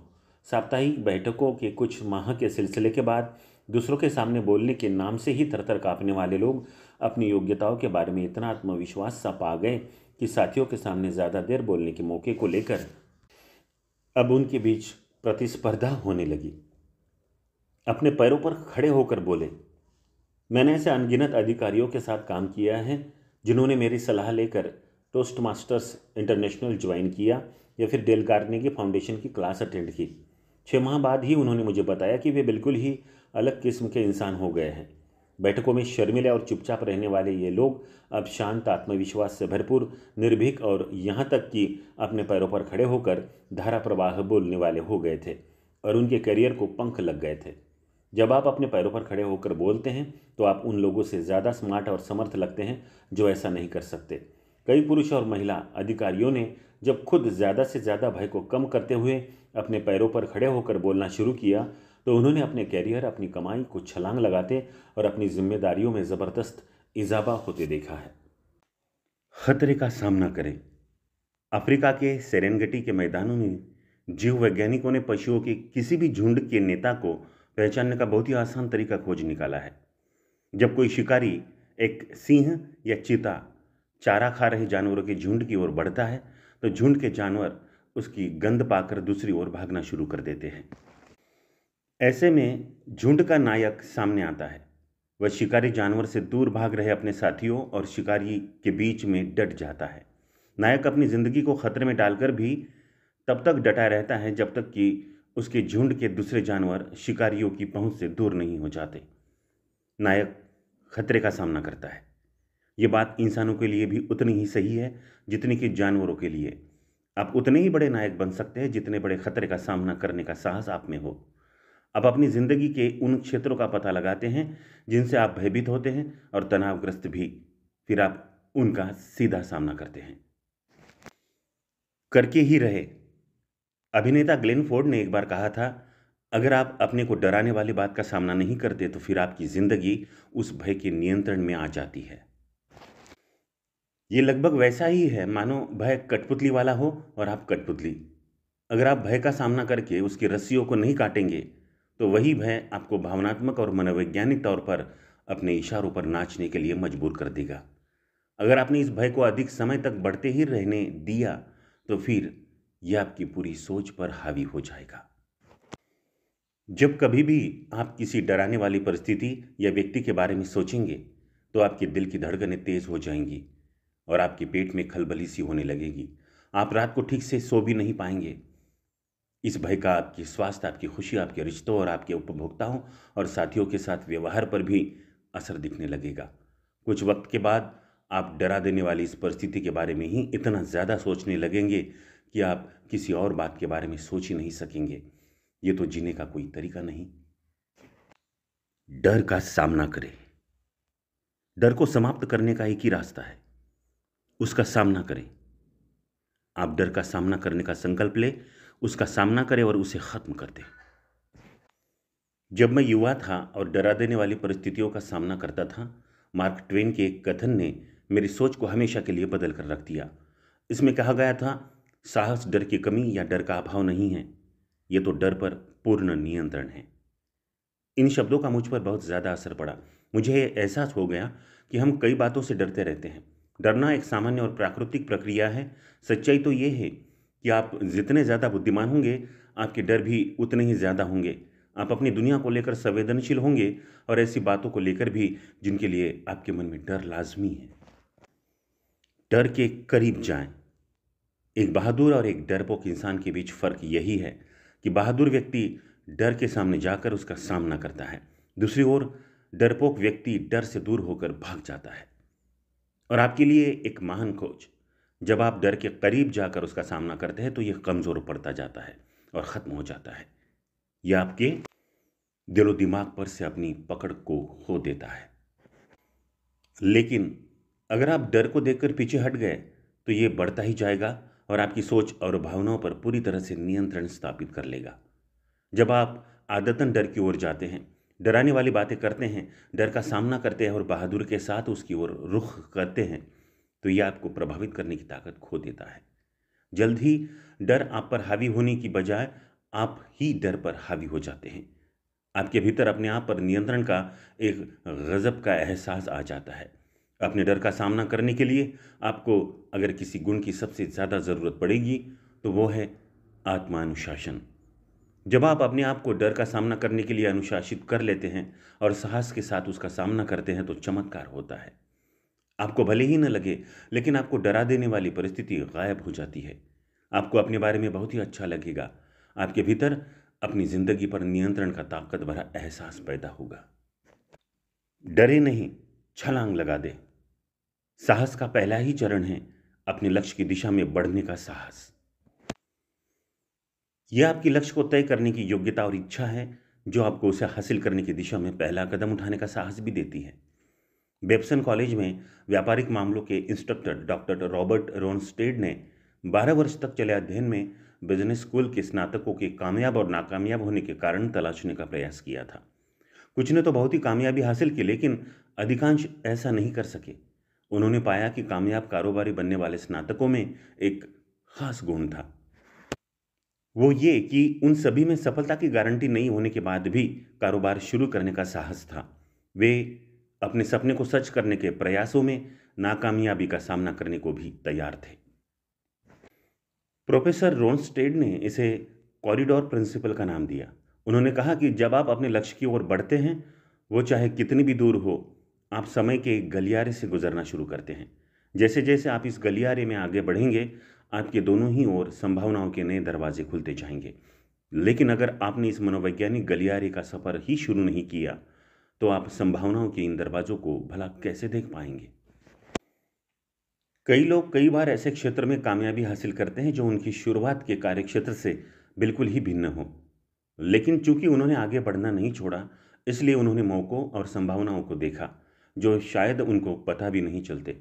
साप्ताहिक बैठकों के कुछ माह के सिलसिले के बाद दूसरों के सामने बोलने के नाम से ही थरथर कांपने वाले लोग अपनी योग्यताओं के बारे में इतना आत्मविश्वास सा पा गए कि साथियों के सामने ज़्यादा देर बोलने के मौके को लेकर अब उनके बीच प्रतिस्पर्धा होने लगी। अपने पैरों पर खड़े होकर बोले। मैंने ऐसे अनगिनत अधिकारियों के साथ काम किया है जिन्होंने मेरी सलाह लेकर टोस्ट मास्टर्स इंटरनेशनल ज्वाइन किया या फिर डेल कार्नेगी फाउंडेशन की क्लास अटेंड की। 6 माह बाद ही उन्होंने मुझे बताया कि वे बिल्कुल ही अलग किस्म के इंसान हो गए हैं। बैठकों में शर्मीले और चुपचाप रहने वाले ये लोग अब शांत, आत्मविश्वास से भरपूर, निर्भीक और यहाँ तक कि अपने पैरों पर खड़े होकर धारा प्रवाह बोलने वाले हो गए थे और उनके करियर को पंख लग गए थे। जब आप अपने पैरों पर खड़े होकर बोलते हैं तो आप उन लोगों से ज़्यादा स्मार्ट और समर्थ लगते हैं जो ऐसा नहीं कर सकते। कई पुरुष और महिला अधिकारियों ने जब खुद ज़्यादा से ज़्यादा भय को कम करते हुए अपने पैरों पर खड़े होकर बोलना शुरू किया तो उन्होंने अपने कैरियर, अपनी कमाई को छलांग लगाते और अपनी जिम्मेदारियों में ज़बरदस्त इजाफा होते देखा है। खतरे का सामना करें। अफ्रीका के सेरेनगेटी के मैदानों में जीव वैज्ञानिकों ने पशुओं के किसी भी झुंड के नेता को पहचानने का बहुत ही आसान तरीका खोज निकाला है। जब कोई शिकारी एक सिंह या चीता चारा खा रहे जानवरों के झुंड की ओर बढ़ता है तो झुंड के जानवर उसकी गंध पाकर दूसरी ओर भागना शुरू कर देते हैं। ऐसे में झुंड का नायक सामने आता है। वह शिकारी जानवर से दूर भाग रहे अपने साथियों और शिकारी के बीच में डट जाता है। नायक अपनी जिंदगी को खतरे में डालकर भी तब तक डटा रहता है जब तक कि उसके झुंड के दूसरे जानवर शिकारियों की पहुंच से दूर नहीं हो जाते। नायक खतरे का सामना करता है। ये बात इंसानों के लिए भी उतनी ही सही है जितनी कि जानवरों के लिए। आप उतने ही बड़े नायक बन सकते हैं जितने बड़े खतरे का सामना करने का साहस आप में हो। आप अपनी जिंदगी के उन क्षेत्रों का पता लगाते हैं जिनसे आप भयभीत होते हैं और तनावग्रस्त भी, फिर आप उनका सीधा सामना करते हैं। करके ही रहे। अभिनेता ग्लेन फोर्ड ने एक बार कहा था, अगर आप अपने को डराने वाली बात का सामना नहीं करते तो फिर आपकी जिंदगी उस भय के नियंत्रण में आ जाती है। ये लगभग वैसा ही है मानो भय कठपुतली वाला हो और आप कठपुतली। अगर आप भय का सामना करके उसकी रस्सियों को नहीं काटेंगे तो वही भय आपको भावनात्मक और मनोवैज्ञानिक तौर पर अपने इशारों पर नाचने के लिए मजबूर कर देगा। अगर आपने इस भय को अधिक समय तक बढ़ते ही रहने दिया तो फिर यह आपकी पूरी सोच पर हावी हो जाएगा। जब कभी भी आप किसी डराने वाली परिस्थिति या व्यक्ति के बारे में सोचेंगे तो आपके दिल की धड़कनें तेज हो जाएंगी और आपके पेट में खलबली सी होने लगेगी। आप रात को ठीक से सो भी नहीं पाएंगे। इस भय का आपके स्वास्थ्य, आपकी खुशी, आपके रिश्तों और आपके उपभोक्ताओं और साथियों के साथ व्यवहार पर भी असर दिखने लगेगा। कुछ वक्त के बाद आप डरा देने वाली इस परिस्थिति के बारे में ही इतना ज़्यादा सोचने लगेंगे कि आप किसी और बात के बारे में सोच ही नहीं सकेंगे। ये तो जीने का कोई तरीका नहीं। डर का सामना करें। डर को समाप्त करने का एक ही रास्ता है, उसका सामना करें। आप डर का सामना करने का संकल्प लें, उसका सामना करें और उसे खत्म कर दें। जब मैं युवा था और डरा देने वाली परिस्थितियों का सामना करता था, मार्क ट्वेन के एक कथन ने मेरी सोच को हमेशा के लिए बदल कर रख दिया। इसमें कहा गया था, साहस डर की कमी या डर का अभाव नहीं है, यह तो डर पर पूर्ण नियंत्रण है। इन शब्दों का मुझ पर बहुत ज़्यादा असर पड़ा। मुझे एहसास हो गया कि हम कई बातों से डरते रहते हैं। डरना एक सामान्य और प्राकृतिक प्रक्रिया है। सच्चाई तो ये है कि आप जितने ज़्यादा बुद्धिमान होंगे, आपके डर भी उतने ही ज़्यादा होंगे। आप अपनी दुनिया को लेकर संवेदनशील होंगे और ऐसी बातों को लेकर भी जिनके लिए आपके मन में डर लाजमी है। डर के करीब जाएं। एक बहादुर और एक डरपोक इंसान के बीच फ़र्क यही है कि बहादुर व्यक्ति डर के सामने जाकर उसका सामना करता है। दूसरी ओर डरपोक व्यक्ति डर से दूर होकर भाग जाता है। और आपके लिए एक महान खोज, जब आप डर के करीब जाकर उसका सामना करते हैं तो यह कमज़ोर पड़ता जाता है और ख़त्म हो जाता है। यह आपके दिलो दिमाग पर से अपनी पकड़ को खो देता है। लेकिन अगर आप डर को देखकर पीछे हट गए तो यह बढ़ता ही जाएगा और आपकी सोच और भावनाओं पर पूरी तरह से नियंत्रण स्थापित कर लेगा। जब आप आदतन डर की ओर जाते हैं, डराने वाली बातें करते हैं, डर का सामना करते हैं और बहादुर के साथ उसकी ओर रुख करते हैं, तो यह आपको प्रभावित करने की ताकत खो देता है। जल्द ही डर आप पर हावी होने की बजाय आप ही डर पर हावी हो जाते हैं। आपके भीतर अपने आप पर नियंत्रण का एक गजब का एहसास आ जाता है। अपने डर का सामना करने के लिए आपको अगर किसी गुण की सबसे ज़्यादा ज़रूरत पड़ेगी तो वो है आत्मानुशासन। जब आप अपने आप को डर का सामना करने के लिए अनुशासित कर लेते हैं और साहस के साथ उसका सामना करते हैं तो चमत्कार होता है। आपको भले ही न लगे, लेकिन आपको डरा देने वाली परिस्थिति गायब हो जाती है। आपको अपने बारे में बहुत ही अच्छा लगेगा। आपके भीतर अपनी जिंदगी पर नियंत्रण का ताकत भरा एहसास पैदा होगा। डरे नहीं, छलांग लगा दे। साहस का पहला ही चरण है अपने लक्ष्य की दिशा में बढ़ने का साहस। यह आपके लक्ष्य को तय करने की योग्यता और इच्छा है जो आपको उसे हासिल करने की दिशा में पहला कदम उठाने का साहस भी देती है। बेब्सन कॉलेज में व्यापारिक मामलों के इंस्ट्रक्टर डॉक्टर रॉबर्ट रोनस्टेड ने 12 वर्ष तक चले अध्ययन में बिजनेस स्कूल के स्नातकों के कामयाब और नाकामयाब होने के कारण तलाशने का प्रयास किया था। कुछ ने तो बहुत ही कामयाबी हासिल की, लेकिन अधिकांश ऐसा नहीं कर सके। उन्होंने पाया कि कामयाब कारोबारी बनने वाले स्नातकों में एक खास गुण था। वो ये कि उन सभी में सफलता की गारंटी नहीं होने के बाद भी कारोबार शुरू करने का साहस था। वे अपने सपने को सच करने के प्रयासों में नाकामयाबी का सामना करने को भी तैयार थे। प्रोफेसर रोनस्टेड ने इसे कॉरिडोर प्रिंसिपल का नाम दिया। उन्होंने कहा कि जब आप अपने लक्ष्य की ओर बढ़ते हैं, वो चाहे कितनी भी दूर हो, आप समय के एक गलियारे से गुजरना शुरू करते हैं। जैसे जैसे आप इस गलियारे में आगे बढ़ेंगे, आपके दोनों ही ओर संभावनाओं के नए दरवाजे खुलते जाएंगे। लेकिन अगर आपने इस मनोवैज्ञानिक गलियारे का सफर ही शुरू नहीं किया, तो आप संभावनाओं के इन दरवाजों को भला कैसे देख पाएंगे? कई लोग कई बार ऐसे क्षेत्र में कामयाबी हासिल करते हैं जो उनकी शुरुआत के कार्यक्षेत्र से बिल्कुल ही भिन्न हो। लेकिन चूंकि उन्होंने आगे बढ़ना नहीं छोड़ा, इसलिए उन्होंने मौक़ों और संभावनाओं को देखा जो शायद उनको पता भी नहीं चलते।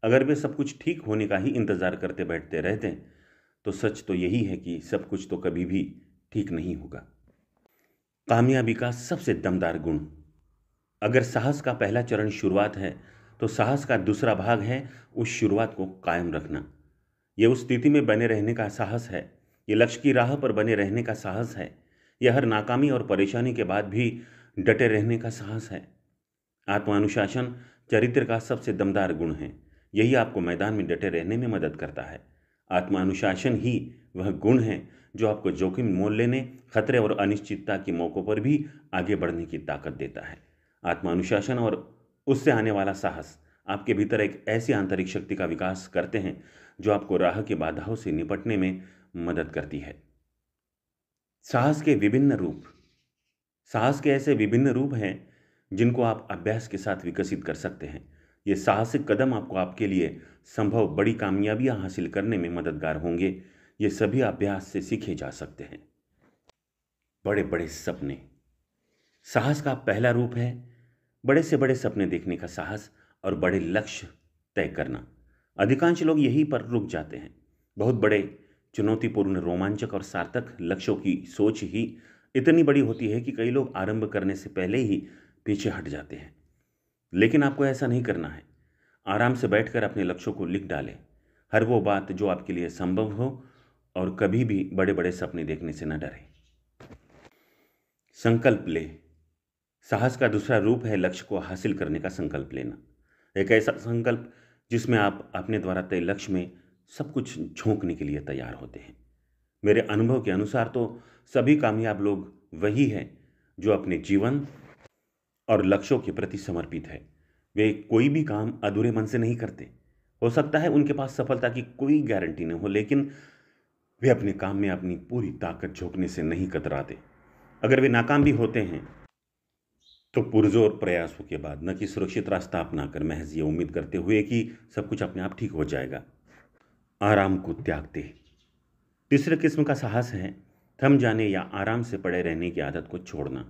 अगर वे सब कुछ ठीक होने का ही इंतज़ार करते बैठते रहते, तो सच तो यही है कि सब कुछ तो कभी भी ठीक नहीं होगा। कामयाबी का सबसे दमदार गुण। अगर साहस का पहला चरण शुरुआत है, तो साहस का दूसरा भाग है उस शुरुआत को कायम रखना। यह उस स्थिति में बने रहने का साहस है। ये लक्ष्य की राह पर बने रहने का साहस है। यह हर नाकामी और परेशानी के बाद भी डटे रहने का साहस है। आत्मानुशासन चरित्र का सबसे दमदार गुण है। यही आपको मैदान में डटे रहने में मदद करता है। आत्मानुशासन ही वह गुण है जो आपको जोखिम मोल लेने, खतरे और अनिश्चितता के मौक़ों पर भी आगे बढ़ने की ताकत देता है। आत्मानुशासन और उससे आने वाला साहस आपके भीतर एक ऐसी आंतरिक शक्ति का विकास करते हैं जो आपको राह की बाधाओं से निपटने में मदद करती है। साहस के विभिन्न रूप। साहस के ऐसे विभिन्न रूप हैं जिनको आप अभ्यास के साथ विकसित कर सकते हैं। ये साहसिक कदम आपको आपके लिए संभव बड़ी कामयाबियां हासिल करने में मददगार होंगे। ये सभी अभ्यास से सीखे जा सकते हैं। बड़े बड़े सपने। साहस का पहला रूप है बड़े से बड़े सपने देखने का साहस और बड़े लक्ष्य तय करना। अधिकांश लोग यहीं पर रुक जाते हैं। बहुत बड़े, चुनौतीपूर्ण, रोमांचक और सार्थक लक्ष्यों की सोच ही इतनी बड़ी होती है कि कई लोग आरंभ करने से पहले ही पीछे हट जाते हैं। लेकिन आपको ऐसा नहीं करना है। आराम से बैठकर अपने लक्ष्यों को लिख डालें, हर वो बात जो आपके लिए संभव हो, और कभी भी बड़े बड़े सपने देखने से न डरें। संकल्प ले। साहस का दूसरा रूप है लक्ष्य को हासिल करने का संकल्प लेना। एक ऐसा संकल्प जिसमें आप अपने द्वारा तय लक्ष्य में सब कुछ झोंकने के लिए तैयार होते हैं। मेरे अनुभव के अनुसार तो सभी कामयाब लोग वही हैं जो अपने जीवन और लक्ष्यों के प्रति समर्पित है। वे कोई भी काम अधूरे मन से नहीं करते। हो सकता है उनके पास सफलता की कोई गारंटी न हो, लेकिन वे अपने काम में अपनी पूरी ताकत झोंकने से नहीं कतराते। अगर वे नाकाम भी होते हैं तो पुरजोर प्रयासों के बाद, न कि सुरक्षित रास्ता अपनाकर, महज ये उम्मीद करते हुए कि सब कुछ अपने आप ठीक हो जाएगा। आराम को त्याग दे। तीसरे किस्म का साहस है थम जाने या आराम से पड़े रहने की आदत को छोड़ना।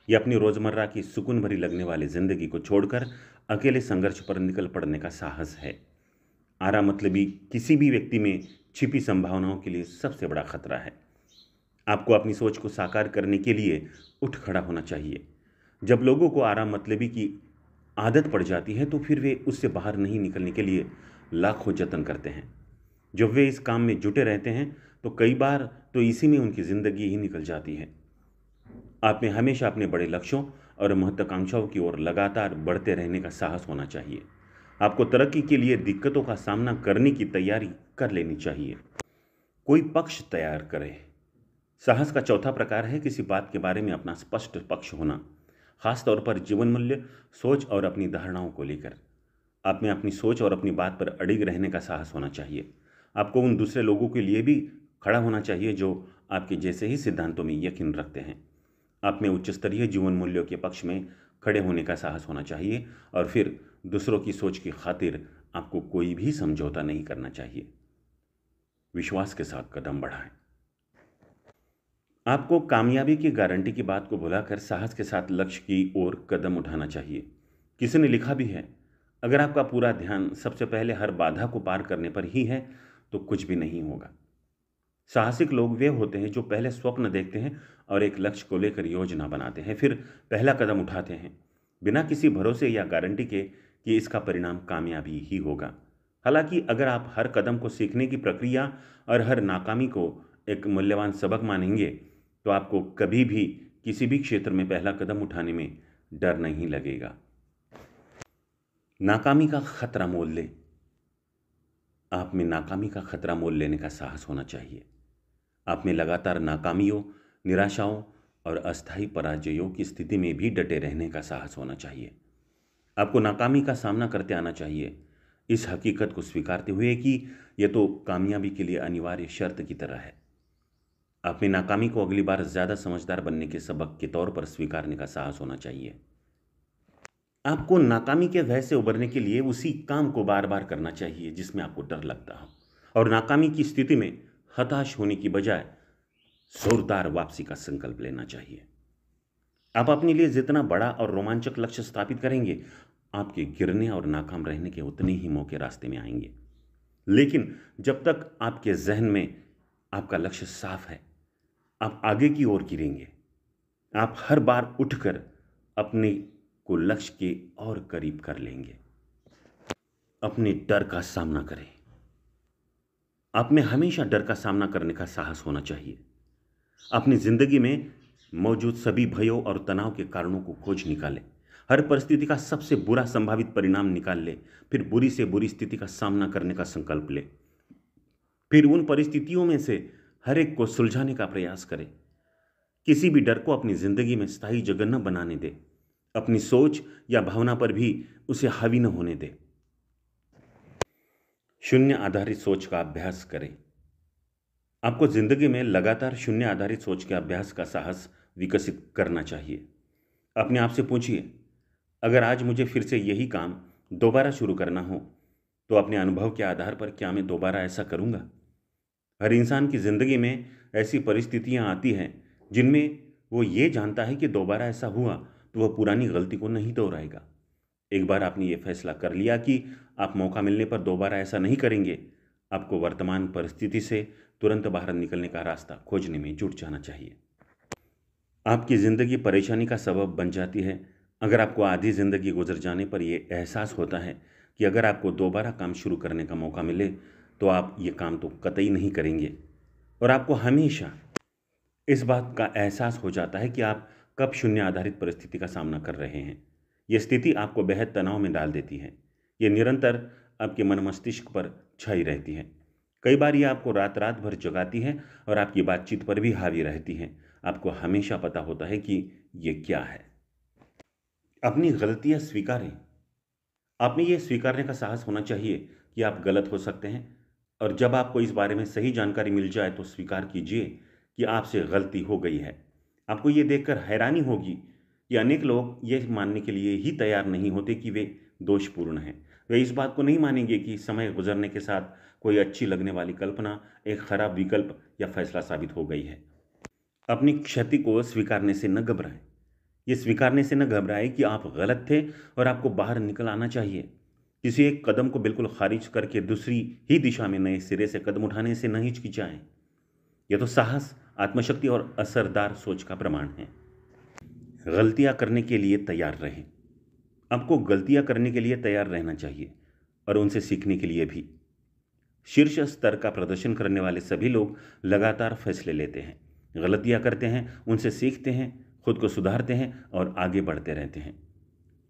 यह अपनी रोजमर्रा की सुकून भरी लगने वाली जिंदगी को छोड़कर अकेले संघर्ष पर निकल पड़ने का साहस है। आराम मतलबी किसी भी व्यक्ति में छिपी संभावनाओं के लिए सबसे बड़ा खतरा है। आपको अपनी सोच को साकार करने के लिए उठ खड़ा होना चाहिए। जब लोगों को आराम मतलबी की आदत पड़ जाती है, तो फिर वे उससे बाहर नहीं निकलने के लिए लाखों जतन करते हैं। जब वे इस काम में जुटे रहते हैं, तो कई बार तो इसी में उनकी ज़िंदगी ही निकल जाती है। आप में हमेशा अपने बड़े लक्ष्यों और महत्वाकांक्षाओं की ओर लगातार बढ़ते रहने का साहस होना चाहिए। आपको तरक्की के लिए दिक्कतों का सामना करने की तैयारी कर लेनी चाहिए। कोई पक्ष तैयार करे। साहस का चौथा प्रकार है किसी बात के बारे में अपना स्पष्ट पक्ष होना, खासतौर पर जीवन मूल्य, सोच और अपनी धारणाओं को लेकर। आप में अपनी सोच और अपनी बात पर अड़िग रहने का साहस होना चाहिए। आपको उन दूसरे लोगों के लिए भी खड़ा होना चाहिए जो आपके जैसे ही सिद्धांतों में यकीन रखते हैं। आप में उच्च स्तरीय जीवन मूल्यों के पक्ष में खड़े होने का साहस होना चाहिए, और फिर दूसरों की सोच की खातिर आपको कोई भी समझौता नहीं करना चाहिए। विश्वास के साथ कदम बढ़ाएं। आपको कामयाबी की गारंटी की बात को भुलाकर साहस के साथ लक्ष्य की ओर कदम उठाना चाहिए। किसी ने लिखा भी है, अगर आपका पूरा ध्यान सबसे पहले हर बाधा को पार करने पर ही है, तो कुछ भी नहीं होगा। साहसिक लोग वे होते हैं जो पहले स्वप्न देखते हैं और एक लक्ष्य को लेकर योजना बनाते हैं, फिर पहला कदम उठाते हैं, बिना किसी भरोसे या गारंटी के कि इसका परिणाम कामयाबी ही होगा। हालांकि अगर आप हर कदम को सीखने की प्रक्रिया और हर नाकामी को एक मूल्यवान सबक मानेंगे, तो आपको कभी भी किसी भी क्षेत्र में पहला कदम उठाने में डर नहीं लगेगा। नाकामी का खतरा मोल ले। आप में नाकामी का खतरा मोल लेने का साहस होना चाहिए। आप में लगातार नाकामियों, निराशाओं और अस्थायी पराजयों की स्थिति में भी डटे रहने का साहस होना चाहिए। आपको नाकामी का सामना करते आना चाहिए, इस हकीकत को स्वीकारते हुए कि यह तो कामयाबी के लिए अनिवार्य शर्त की तरह है। आप में नाकामी को अगली बार ज्यादा समझदार बनने के सबक के तौर पर स्वीकारने का साहस होना चाहिए। आपको नाकामी के भय से उबरने के लिए उसी काम को बार बार करना चाहिए जिसमें आपको डर लगता हो, और नाकामी की स्थिति में हताश होने की बजाय जोरदार वापसी का संकल्प लेना चाहिए। आप अपने लिए जितना बड़ा और रोमांचक लक्ष्य स्थापित करेंगे, आपके गिरने और नाकाम रहने के उतने ही मौके रास्ते में आएंगे। लेकिन जब तक आपके जहन में आपका लक्ष्य साफ है, आप आगे की ओर गिरेंगे। आप हर बार उठकर अपने को लक्ष्य के और करीब कर लेंगे। अपने डर का सामना करें। आप में हमेशा डर का सामना करने का साहस होना चाहिए। अपनी जिंदगी में मौजूद सभी भयों और तनाव के कारणों को खोज निकालें। हर परिस्थिति का सबसे बुरा संभावित परिणाम निकाल ले, फिर बुरी से बुरी स्थिति का सामना करने का संकल्प ले। फिर उन परिस्थितियों में से हर एक को सुलझाने का प्रयास करें। किसी भी डर को अपनी जिंदगी में स्थायी जगह न बनाने दे। अपनी सोच या भावना पर भी उसे हावी न होने दे। शून्य आधारित सोच का अभ्यास करें। आपको जिंदगी में लगातार शून्य आधारित सोच के अभ्यास का साहस विकसित करना चाहिए। अपने आप से पूछिए, अगर आज मुझे फिर से यही काम दोबारा शुरू करना हो तो अपने अनुभव के आधार पर क्या मैं दोबारा ऐसा करूंगा? हर इंसान की जिंदगी में ऐसी परिस्थितियां आती हैं जिनमें वो ये जानता है कि दोबारा ऐसा हुआ तो वह पुरानी गलती को नहीं दोहराएगा। एक बार आपने ये फैसला कर लिया कि आप मौका मिलने पर दोबारा ऐसा नहीं करेंगे, आपको वर्तमान परिस्थिति से तुरंत बाहर निकलने का रास्ता खोजने में जुट जाना चाहिए। आपकी जिंदगी परेशानी का सबब बन जाती है अगर आपको आधी जिंदगी गुजर जाने पर यह एहसास होता है कि अगर आपको दोबारा काम शुरू करने का मौका मिले तो आप ये काम तो कतई नहीं करेंगे, और आपको हमेशा इस बात का एहसास हो जाता है कि आप कब शून्य आधारित परिस्थिति का सामना कर रहे हैं। यह स्थिति आपको बेहद तनाव में डाल देती है। ये निरंतर आपके मन मस्तिष्क पर छाई रहती है। कई बार ये आपको रात रात भर जगाती है और आपकी बातचीत पर भी हावी रहती है। आपको हमेशा पता होता है कि ये क्या है। अपनी गलतियां स्वीकारें। आप में यह स्वीकारने का साहस होना चाहिए कि आप गलत हो सकते हैं, और जब आपको इस बारे में सही जानकारी मिल जाए तो स्वीकार कीजिए कि आपसे गलती हो गई है। आपको ये देखकर हैरानी होगी कि अनेक लोग ये मानने के लिए ही तैयार नहीं होते कि वे दोषपूर्ण हैं। वे इस बात को नहीं मानेंगे कि समय गुजरने के साथ कोई अच्छी लगने वाली कल्पना एक खराब विकल्प या फैसला साबित हो गई है। अपनी क्षति को स्वीकारने से न घबराएं। ये स्वीकारने से न घबराएं कि आप गलत थे और आपको बाहर निकल आना चाहिए। किसी एक कदम को बिल्कुल खारिज करके दूसरी ही दिशा में नए सिरे से कदम उठाने से न हिचकिचाएं। यह तो साहस, आत्मशक्ति और असरदार सोच का प्रमाण है। गलतियां करने के लिए तैयार रहें। आपको गलतियां करने के लिए तैयार रहना चाहिए और उनसे सीखने के लिए भी। शीर्ष स्तर का प्रदर्शन करने वाले सभी लोग लगातार फैसले लेते हैं, गलतियां करते हैं, उनसे सीखते हैं, खुद को सुधारते हैं और आगे बढ़ते रहते हैं।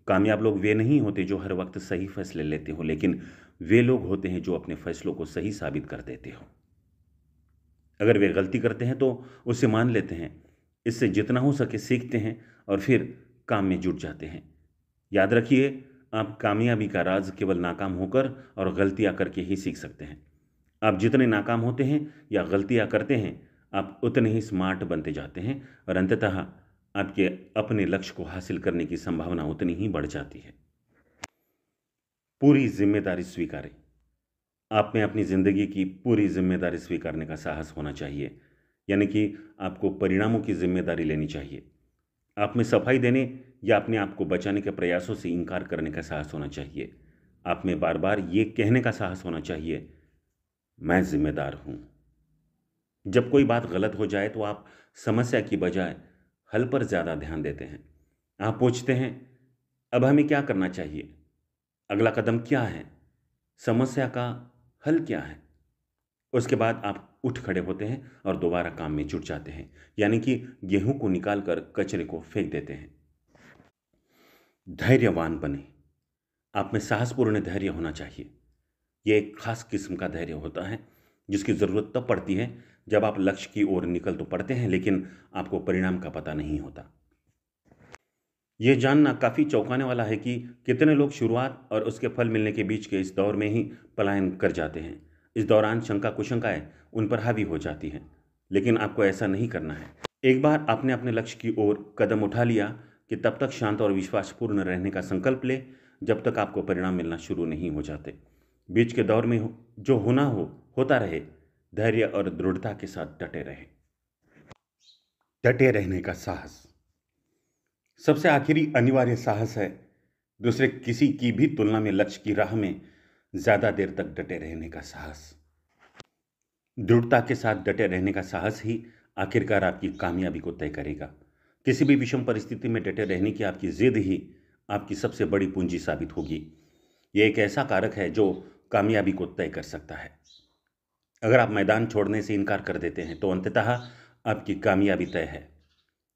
कामयाब लोग वे नहीं होते जो हर वक्त सही फैसले लेते हो, लेकिन वे लोग होते हैं जो अपने फैसलों को सही साबित कर देते हो। अगर वे गलती करते हैं तो उसे मान लेते हैं, इससे जितना हो सके सीखते हैं और फिर काम में जुट जाते हैं। याद रखिए, आप कामयाबी का राज केवल नाकाम होकर और गलतियां करके ही सीख सकते हैं। आप जितने नाकाम होते हैं या गलतियां करते हैं, आप उतने ही स्मार्ट बनते जाते हैं और अंततः आपके अपने लक्ष्य को हासिल करने की संभावना उतनी ही बढ़ जाती है। पूरी जिम्मेदारी स्वीकारें। आप में अपनी जिंदगी की पूरी जिम्मेदारी स्वीकारने का साहस होना चाहिए, यानी कि आपको परिणामों की जिम्मेदारी लेनी चाहिए। आप में सफाई देने या अपने आप को बचाने के प्रयासों से इनकार करने का साहस होना चाहिए। आप में बार बार ये कहने का साहस होना चाहिए, मैं जिम्मेदार हूं। जब कोई बात गलत हो जाए तो आप समस्या की बजाय हल पर ज्यादा ध्यान देते हैं। आप पूछते हैं, अब हमें क्या करना चाहिए, अगला कदम क्या है, समस्या का हल क्या है। उसके बाद आप उठ खड़े होते हैं और दोबारा काम में जुट जाते हैं, यानी कि गेहूं को निकालकर कचरे को फेंक देते हैं। धैर्यवान बने। आप में साहसपूर्ण धैर्य होना चाहिए। ये एक खास किस्म का धैर्य होता है जिसकी ज़रूरत तब पड़ती है जब आप लक्ष्य की ओर निकल तो पड़ते हैं, लेकिन आपको परिणाम का पता नहीं होता। ये जानना काफ़ी चौंकाने वाला है कि कितने लोग शुरुआत और उसके फल मिलने के बीच के इस दौर में ही पलायन कर जाते हैं। इस दौरान शंका कुशंकाएं उन पर हावी हो जाती हैं, लेकिन आपको ऐसा नहीं करना है। एक बार आपने अपने लक्ष्य की ओर कदम उठा लिया कि तब तक शांत और विश्वासपूर्ण रहने का संकल्प ले जब तक आपको परिणाम मिलना शुरू नहीं हो जाते। बीच के दौर में जो होना हो होता रहे, धैर्य और दृढ़ता के साथ डटे रहे। डटे रहने का साहस सबसे आखिरी अनिवार्य साहस है दूसरे किसी की भी तुलना में लक्ष्य की राह में ज्यादा देर तक डटे रहने का साहस। दृढ़ता के साथ डटे रहने का साहस ही आखिरकार आपकी कामयाबी को तय करेगा। किसी भी विषम परिस्थिति में डटे रहने की आपकी जिद ही आपकी सबसे बड़ी पूंजी साबित होगी। यह एक ऐसा कारक है जो कामयाबी को तय कर सकता है। अगर आप मैदान छोड़ने से इनकार कर देते हैं तो अंततः आपकी कामयाबी तय है।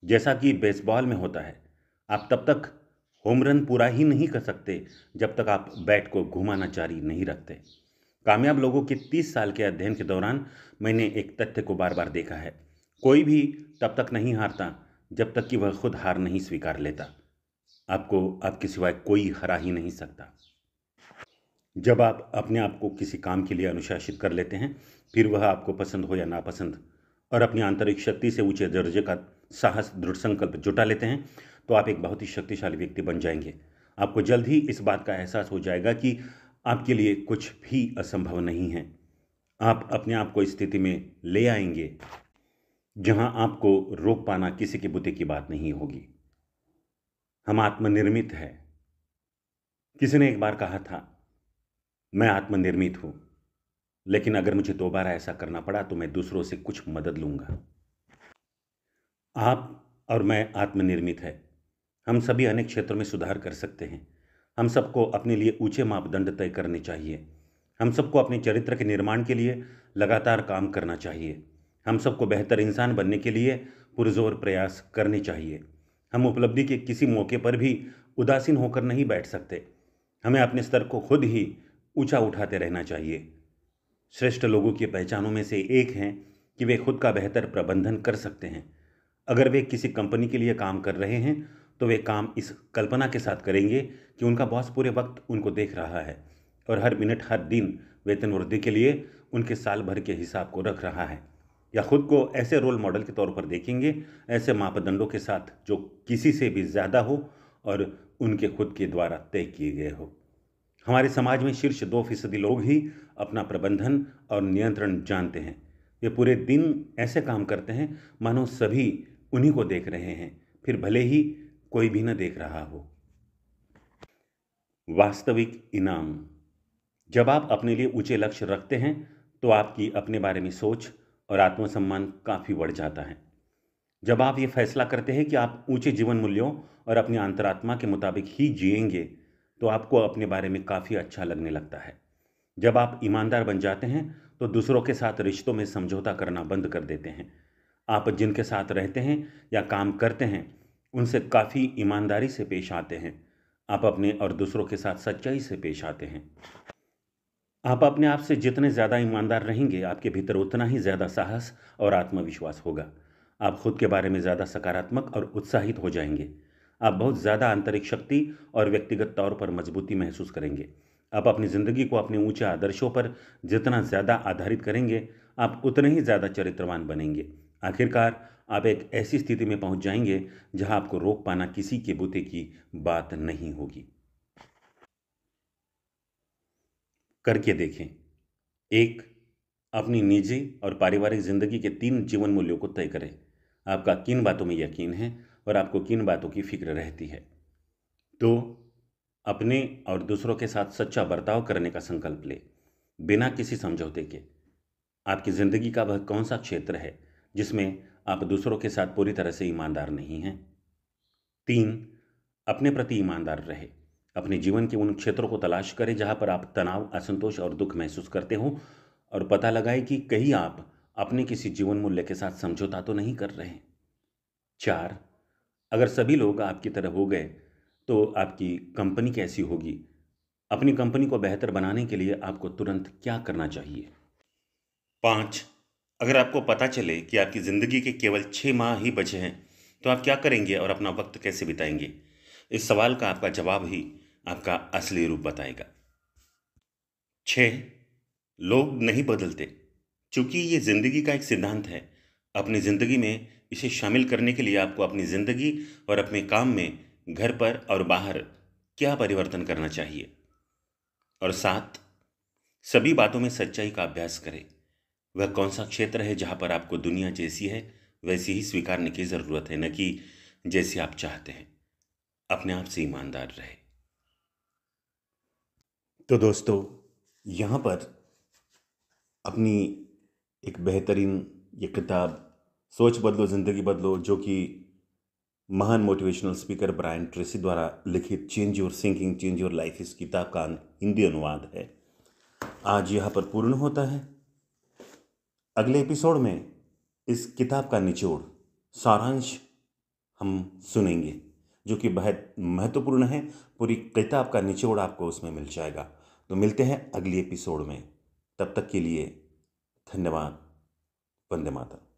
जैसा कि बेसबॉल में होता है, आप तब तक होम रन पूरा ही नहीं कर सकते जब तक आप बैट को घुमाना जारी नहीं रखते। कामयाब लोगों के 30 साल के अध्ययन के दौरान मैंने एक तथ्य को बार बार देखा है। कोई भी तब तक नहीं हारता जब तक कि वह खुद हार नहीं स्वीकार लेता। आपको आपके सिवाय कोई हरा ही नहीं सकता। जब आप अपने आप को किसी काम के लिए अनुशासित कर लेते हैं, फिर वह आपको पसंद हो या नापसंद, और अपनी आंतरिक शक्ति से ऊंचे दर्जे का साहस दृढ़ संकल्प जुटा लेते हैं, तो आप एक बहुत ही शक्तिशाली व्यक्ति बन जाएंगे। आपको जल्द ही इस बात का एहसास हो जाएगा कि आपके लिए कुछ भी असंभव नहीं है। आप अपने आप को इस स्थिति में ले आएंगे जहां आपको रोक पाना किसी के बुते की बात नहीं होगी। हम आत्मनिर्मित हैं। किसी ने एक बार कहा था, मैं आत्मनिर्मित हूं, लेकिन अगर मुझे दोबारा ऐसा करना पड़ा तो मैं दूसरों से कुछ मदद लूंगा। आप और मैं आत्मनिर्मित है। हम सभी अनेक क्षेत्रों में सुधार कर सकते हैं। हम सबको अपने लिए ऊंचे मापदंड तय करने चाहिए। हम सबको अपने चरित्र के निर्माण के लिए लगातार काम करना चाहिए। हम सबको बेहतर इंसान बनने के लिए पुरजोर प्रयास करने चाहिए। हम उपलब्धि के किसी मौके पर भी उदासीन होकर नहीं बैठ सकते। हमें अपने स्तर को खुद ही ऊंचा उठाते रहना चाहिए। श्रेष्ठ लोगों की पहचानों में से एक है कि वे खुद का बेहतर प्रबंधन कर सकते हैं। अगर वे किसी कंपनी के लिए काम कर रहे हैं तो वे काम इस कल्पना के साथ करेंगे कि उनका बॉस पूरे वक्त उनको देख रहा है और हर मिनट हर दिन वेतन वृद्धि के लिए उनके साल भर के हिसाब को रख रहा है, या खुद को ऐसे रोल मॉडल के तौर पर देखेंगे, ऐसे मापदंडों के साथ जो किसी से भी ज़्यादा हो और उनके खुद के द्वारा तय किए गए हो। हमारे समाज में शीर्ष 2% लोग ही अपना प्रबंधन और नियंत्रण जानते हैं। वे पूरे दिन ऐसे काम करते हैं मानो सभी उन्हीं को देख रहे हैं, फिर भले ही कोई भी न देख रहा हो। वास्तविक इनाम। जब आप अपने लिए ऊंचे लक्ष्य रखते हैं तो आपकी अपने बारे में सोच और आत्मसम्मान काफ़ी बढ़ जाता है। जब आप ये फैसला करते हैं कि आप ऊंचे जीवन मूल्यों और अपनी अंतरात्मा के मुताबिक ही जिएंगे, तो आपको अपने बारे में काफ़ी अच्छा लगने लगता है। जब आप ईमानदार बन जाते हैं तो दूसरों के साथ रिश्तों में समझौता करना बंद कर देते हैं। आप जिनके साथ रहते हैं या काम करते हैं उनसे काफ़ी ईमानदारी से पेश आते हैं। आप अपने और दूसरों के साथ सच्चाई से पेश आते हैं। आप अपने आप से जितने ज़्यादा ईमानदार रहेंगे, आपके भीतर उतना ही ज़्यादा साहस और आत्मविश्वास होगा। आप खुद के बारे में ज़्यादा सकारात्मक और उत्साहित हो जाएंगे। आप बहुत ज़्यादा आंतरिक शक्ति और व्यक्तिगत तौर पर मजबूती महसूस करेंगे। आप अपनी ज़िंदगी को अपने ऊंचे आदर्शों पर जितना ज़्यादा आधारित करेंगे, आप उतने ही ज़्यादा चरित्रवान बनेंगे। आखिरकार आप एक ऐसी स्थिति में पहुंच जाएंगे जहां आपको रोक पाना किसी के बूते की बात नहीं होगी। करके देखें। एक, अपनी निजी और पारिवारिक जिंदगी के 3 जीवन मूल्यों को तय करें। आपका किन बातों में यकीन है और आपको किन बातों की फिक्र रहती है। 2, अपने और दूसरों के साथ सच्चा बर्ताव करने का संकल्प ले, बिना किसी समझौते के। आपकी जिंदगी का वह कौन सा क्षेत्र है जिसमें आप दूसरों के साथ पूरी तरह से ईमानदार नहीं हैं। 3, अपने प्रति ईमानदार रहे। अपने जीवन के उन क्षेत्रों को तलाश करें जहां पर आप तनाव, असंतोष और दुख महसूस करते हो, और पता लगाएं कि कहीं आप अपने किसी जीवन मूल्य के साथ समझौता तो नहीं कर रहे हैं। 4, अगर सभी लोग आपकी तरह हो गए तो आपकी कंपनी कैसी होगी अपनी कंपनी को बेहतर बनाने के लिए आपको तुरंत क्या करना चाहिए? 5, अगर आपको पता चले कि आपकी ज़िंदगी के केवल 6 माह ही बचे हैं, तो आप क्या करेंगे और अपना वक्त कैसे बिताएंगे? इस सवाल का आपका जवाब ही आपका असली रूप बताएगा। 6, लोग नहीं बदलते। चूंकि ये ज़िंदगी का एक सिद्धांत है, अपनी ज़िंदगी में इसे शामिल करने के लिए आपको अपनी ज़िंदगी और अपने काम में, घर पर और बाहर क्या परिवर्तन करना चाहिए। और 7, सभी बातों में सच्चाई का अभ्यास करें। वह कौन सा क्षेत्र है जहां पर आपको दुनिया जैसी है वैसी ही स्वीकारने की ज़रूरत है, न कि जैसी आप चाहते हैं। अपने आप से ईमानदार रहे। तो दोस्तों, यहाँ पर अपनी एक बेहतरीन ये किताब सोच बदलो ज़िंदगी बदलो, जो कि महान मोटिवेशनल स्पीकर ब्रायन ट्रेसी द्वारा लिखित change your thinking change your life, इस किताब का हिंदी अनुवाद है, आज यहाँ पर पूर्ण होता है। अगले एपिसोड में इस किताब का निचोड़, सारांश हम सुनेंगे, जो कि बहुत महत्वपूर्ण है। पूरी किताब का निचोड़ आपको उसमें मिल जाएगा। तो मिलते हैं अगली एपिसोड में। तब तक के लिए धन्यवाद। वंदे मातरम।